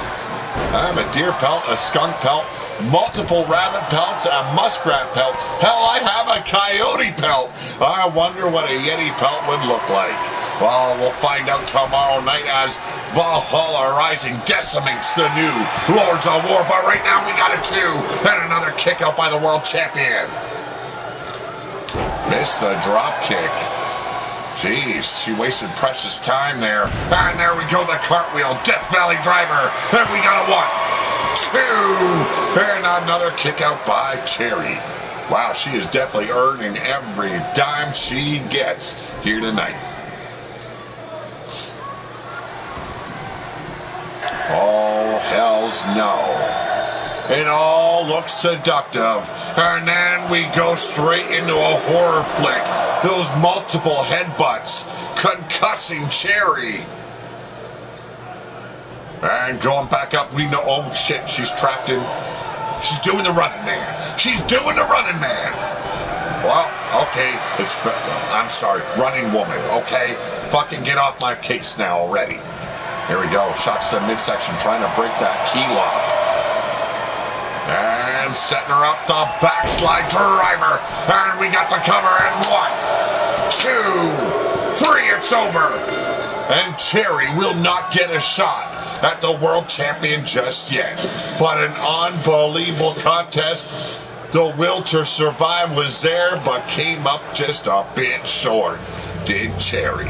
[SPEAKER 1] I have a deer pelt, a skunk pelt, multiple rabbit pelts, a muskrat pelt. Hell, I have a coyote pelt. I wonder what a Yeti pelt would look like. Well, we'll find out tomorrow night as Valhalla Rising decimates the new Lords of War. But right now we got a 2 and another kick out by the world champion. Missed the drop kick. Jeez, she wasted precious time there. And there we go, the cartwheel, Death Valley driver. And we got a 1, 2, and another kick out by Cherry. Wow, she is definitely earning every dime she gets here tonight. Oh, hells no. It all looks seductive. And then we go straight into a horror flick. Those multiple headbutts concussing Cherry. And going back up, we know, oh shit, she's trapped in. She's doing the running man. She's doing the running man. Well, okay, I'm sorry, running woman, okay? Fucking get off my case now already. Here we go, shots to the midsection, trying to break that key lock. And gentlemen, setting her up the backslide driver. And we got the cover and 1, 2, 3, it's over. And Cherry will not get a shot at the world champion just yet. But an unbelievable contest. The will to survive was there, but came up just a bit short. Did Cherry.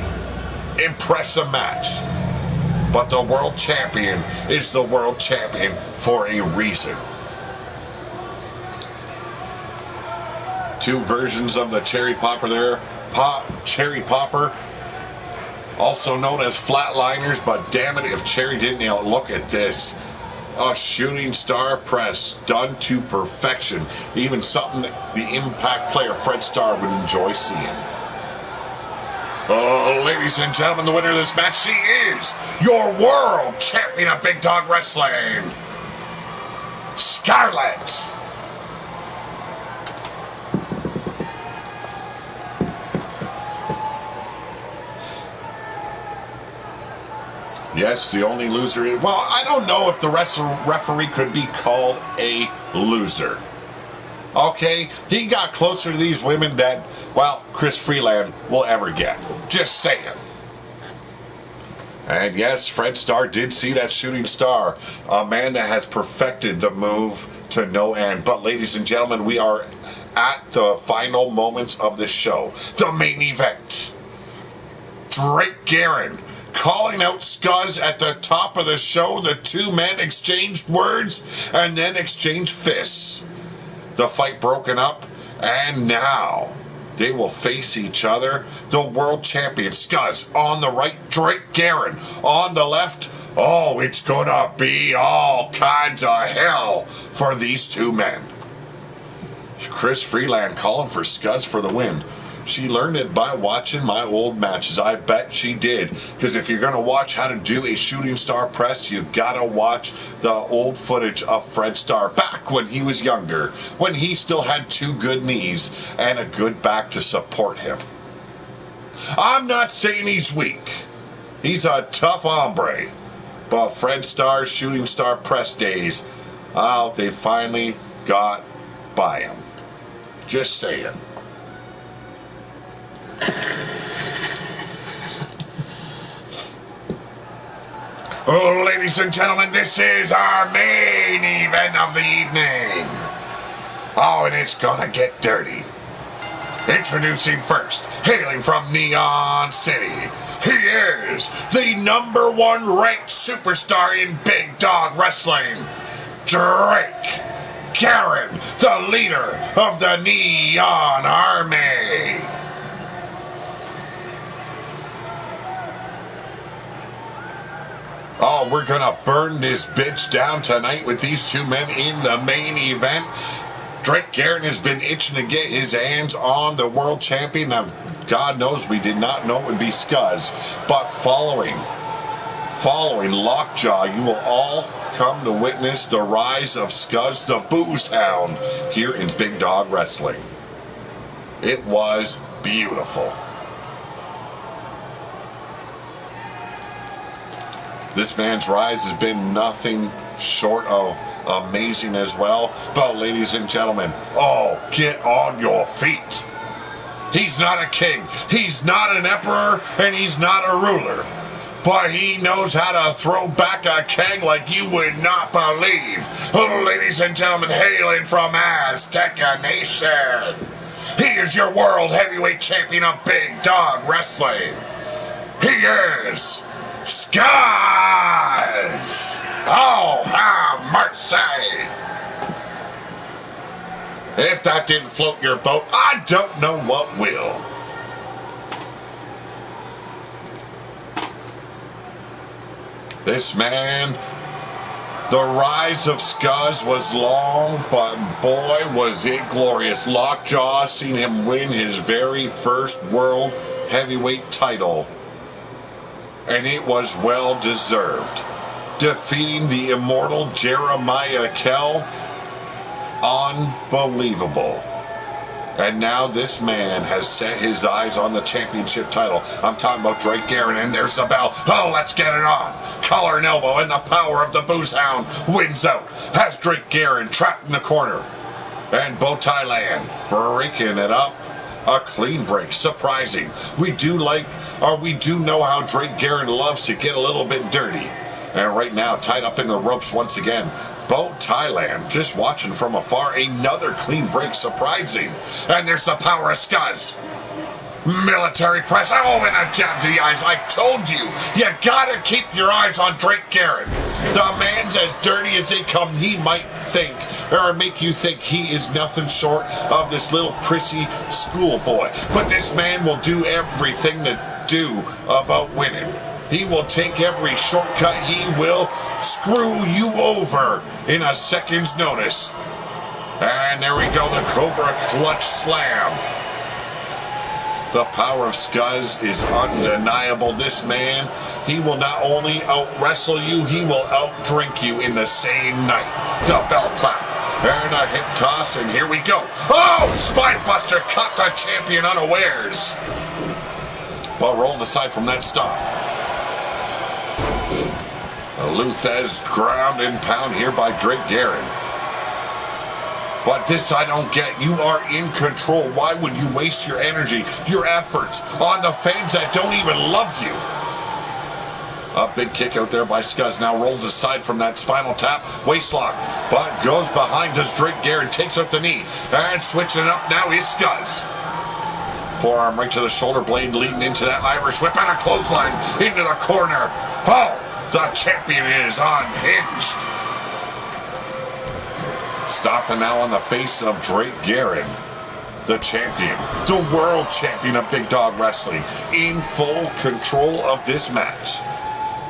[SPEAKER 1] Impressive match. But the world champion is the world champion for a reason. Two versions of the cherry popper there. Cherry popper, also known as flatliners, but damn it if Cherry didn't nail it. Look at this. A shooting star press done to perfection. Even something that the Impact player Fred Starr would enjoy seeing. Oh, ladies and gentlemen, the winner of this match, she is your world champion of Big Dog Wrestling, Scarlett. Yes, the only loser is... Well, I don't know if the referee could be called a loser. Okay, he got closer to these women than, well, Chris Freeland will ever get. Just saying. And yes, Fred Starr did see that shooting star. A man that has perfected the move to no end. But ladies and gentlemen, we are at the final moments of this show. The main event. Drake Guerin calling out Scuzz at the top of the show. The two men exchanged words and then exchanged fists. The fight broken up, and now they will face each other. The world champion Scuzz on the right, Drake Guerin on the left. Oh, it's gonna be all kinds of hell for these two men. Chris Freeland calling for Scuzz for the win. She learned it by watching my old matches. I bet she did. Because if you're going to watch how to do a shooting star press, you got to watch the old footage of Fred Starr back when he was younger, when he still had two good knees and a good back to support him. I'm not saying he's weak. He's a tough hombre. But Fred Starr's shooting star press days, oh, they finally got by him. Just saying. Oh, ladies and gentlemen, this is our main event of the evening. Oh, and it's gonna get dirty. Introducing first, hailing from Neon City, he is the #1 ranked superstar in Big Dog Wrestling, Drake Guerin, the leader of the Neon Army. Oh, we're gonna burn this bitch down tonight with these two men in the main event. Drake Guerin has been itching to get his hands on the world champion. Now, God knows we did not know it would be Scuzz. But following Lockjaw, you will all come to witness the rise of Scuzz the Booze Hound here in Big Dog Wrestling. It was beautiful. This man's rise has been nothing short of amazing as well. But ladies and gentlemen, oh, get on your feet. He's not a king, he's not an emperor, and he's not a ruler. But he knows how to throw back a keg like you would not believe. Oh, ladies and gentlemen, hailing from Azteca Nation, he is your world heavyweight champion of Big Dog Wrestling. He is Scuzz! Oh, have mercy! If that didn't float your boat, I don't know what will. This man, the rise of Scuzz was long, but boy was it glorious. Lockjaw seen him win his very first world heavyweight title. And it was well deserved. Defeating the immortal Jeremiah Kell, unbelievable. And now this man has set his eyes on the championship title. I'm talking about Drake Guerin, and there's the bell. Oh, let's get it on. Collar and elbow, and the power of the Booze Hound wins out. Has Drake Guerin trapped in the corner. And Thailand breaking it up. A clean break, surprising. We do know how Drake Guerin loves to get a little bit dirty. And right now, tied up in the ropes once again. Thailand, just watching from afar, another clean break, surprising. And there's the power of Scuzz. Military press, oh, and a jab to the eyes. I told you, you gotta keep your eyes on Drake Guerin. The man's as dirty as they come. He might think, or make you think he is nothing short of this little prissy schoolboy. But this man will do everything to do about winning. He will take every shortcut. He will screw you over in a second's notice. And there we go, the Cobra Clutch Slam. The power of Scuzz is undeniable. This man, he will not only out-wrestle you, he will out-drink you in the same night. The bell clap. And a hip toss, and here we go. Oh, Spinebuster caught the champion unawares. Well, rolling aside from that stop. Luthez ground and pound here by Drake Guerin. But this I don't get. You are in control. Why would you waste your energy, your efforts on the fans that don't even love you? A big kick out there by Scuzz. Now rolls aside from that spinal tap. Waistlock. But goes behind. Does Drake Guerin. Takes out the knee. And switching it up now is Scuzz. Forearm right to the shoulder blade leading into that Irish whip. And a clothesline into the corner. Oh! The champion is unhinged. Stopping now on the face of Drake Guerin. The champion, the world champion of Big Dog Wrestling, in full control of this match.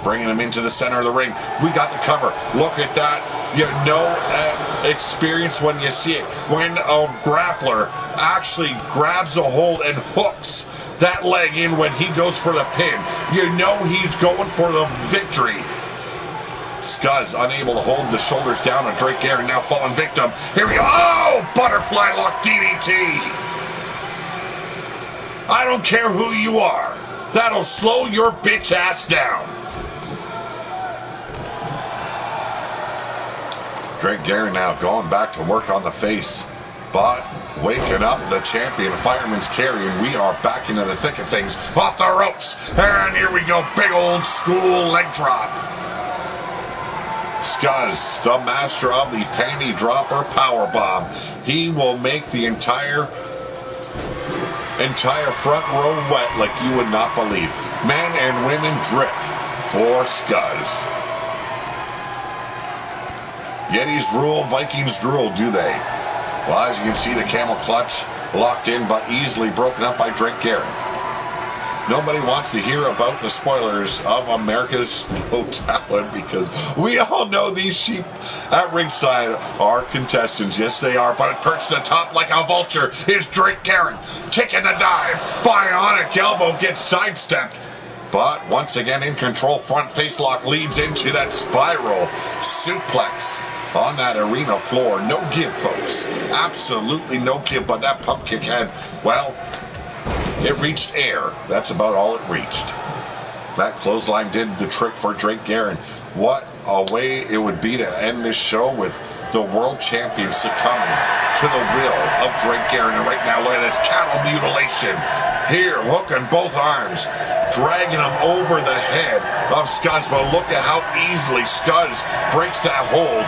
[SPEAKER 1] Bringing him into the center of the ring. We got the cover. Look at that. You know experience when you see it. When a grappler actually grabs a hold and hooks that leg in when he goes for the pin. You know he's going for the victory. Scuzz unable to hold the shoulders down on Drake Guerin, now falling victim. Here we go. Oh, butterfly lock DDT. I don't care who you are. That'll slow your bitch ass down. Drake Guerin now going back to work on the face. But waking up the champion, fireman's carry, and we are back into the thick of things. Off the ropes, and here we go, big old school leg drop. Scuzz, the master of the panty dropper powerbomb. He will make the entire front row wet like you would not believe. Men and women drip for Scuzz. Yetis rule, Vikings drool, do they? Well, as you can see, the camel clutch locked in but easily broken up by Drake Guerin. Nobody wants to hear about the spoilers of America's No Talent because we all know these sheep at ringside are contestants. Yes, they are, but perched atop like a vulture is Drake Guerin. Taking the dive. Bionic elbow gets sidestepped. But once again in control, front face lock leads into that spiral suplex. On that arena floor, no give, folks. Absolutely no give, but that pump kick had, well, it reached air. That's about all it reached. That clothesline did the trick for Drake Guerin. What a way it would be to end this show with the world champion succumbing to the will of Drake Guerin. And right now, look at this cattle mutilation. Here, hooking both arms, dragging him over the head of Scuzz. But look at how easily Scuzz breaks that hold.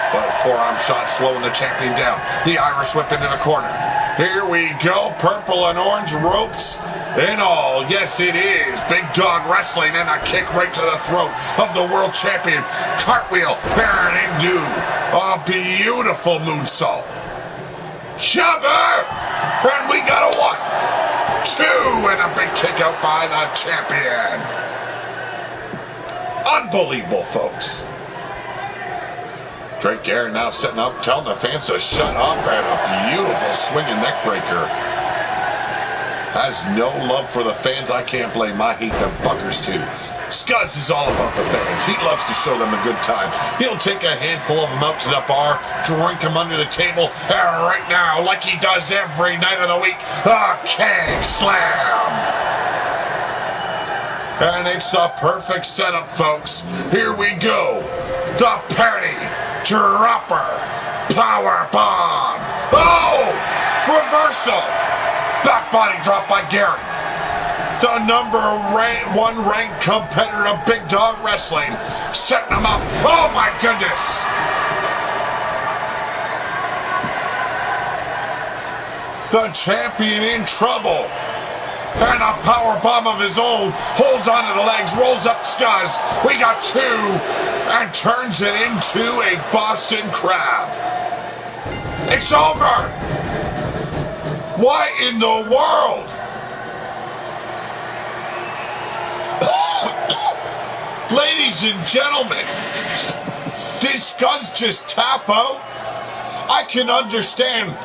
[SPEAKER 1] But forearm shot slowing the champion down. The Irish whip into the corner. Here we go. Purple and orange ropes and all. Yes, it is. Big Dog Wrestling and a kick right to the throat of the world champion. Cartwheel. And into a beautiful moonsault. Jumper. And we got a 1, 2, and a big kick out by the champion. Unbelievable, folks. Drake Guerin now sitting up, telling the fans to shut up, and a beautiful swinging neck breaker. Has no love for the fans. I can't blame. I hate them fuckers too. Scuzz is all about the fans. He loves to show them a good time. He'll take a handful of them out to the bar, drink them under the table, and right now, like he does every night of the week, a keg slam. And it's the perfect setup, folks. Here we go. The penny dropper power bomb. Oh! Reversal. Back body drop by Garrett. The number one ranked competitor of Big Dog Wrestling. Setting him up. Oh my goodness. The champion in trouble. And a power bomb of his own. Holds onto the legs. Rolls up Scuzz. We got two. And turns it into a Boston Crab. It's over. What in the world? Ladies and gentlemen, did Scuzz just tap out? I can understand,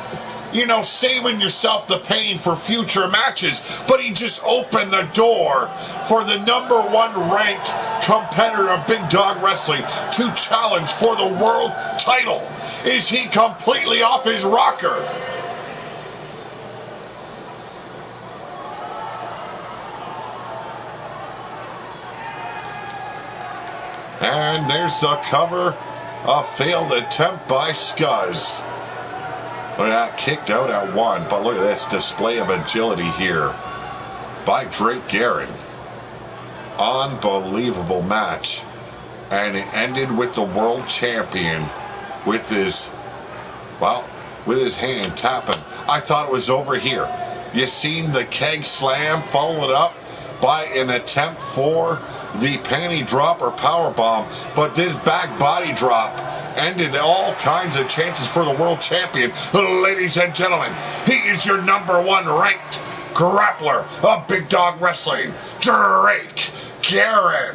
[SPEAKER 1] saving yourself the pain for future matches, but he just opened the door for the number one ranked competitor of Big Dog Wrestling to challenge for the world title. Is he completely off his rocker? And there's the cover. A failed attempt by Scuzz. Look at that, kicked out at one. But look at this display of agility here by Drake Garrett. Unbelievable match. And it ended with the world champion with his hand tapping. I thought it was over here. You seen the keg slam followed up by an attempt for the panty drop or power bomb, but this back body drop ended all kinds of chances for the world champion. Ladies and gentlemen, he is your number one ranked grappler of Big Dog Wrestling, Drake Garrett.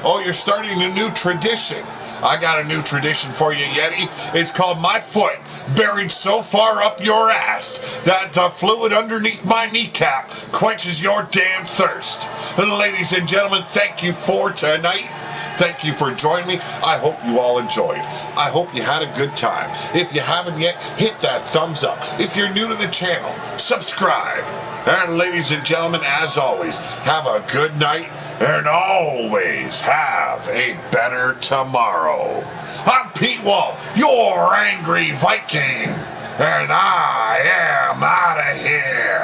[SPEAKER 1] Oh, you're starting a new tradition. I got a new tradition for you, Yeti. It's called my foot buried so far up your ass that the fluid underneath my kneecap quenches your damn thirst. Ladies and gentlemen, thank you for tonight. Thank you for joining me. I hope you all enjoyed. I hope you had a good time. If you haven't yet, hit that thumbs up. If you're new to the channel, subscribe. And ladies and gentlemen, as always, have a good night and always have a better tomorrow. I'm Pete Wall, your angry Viking, and I am out of here.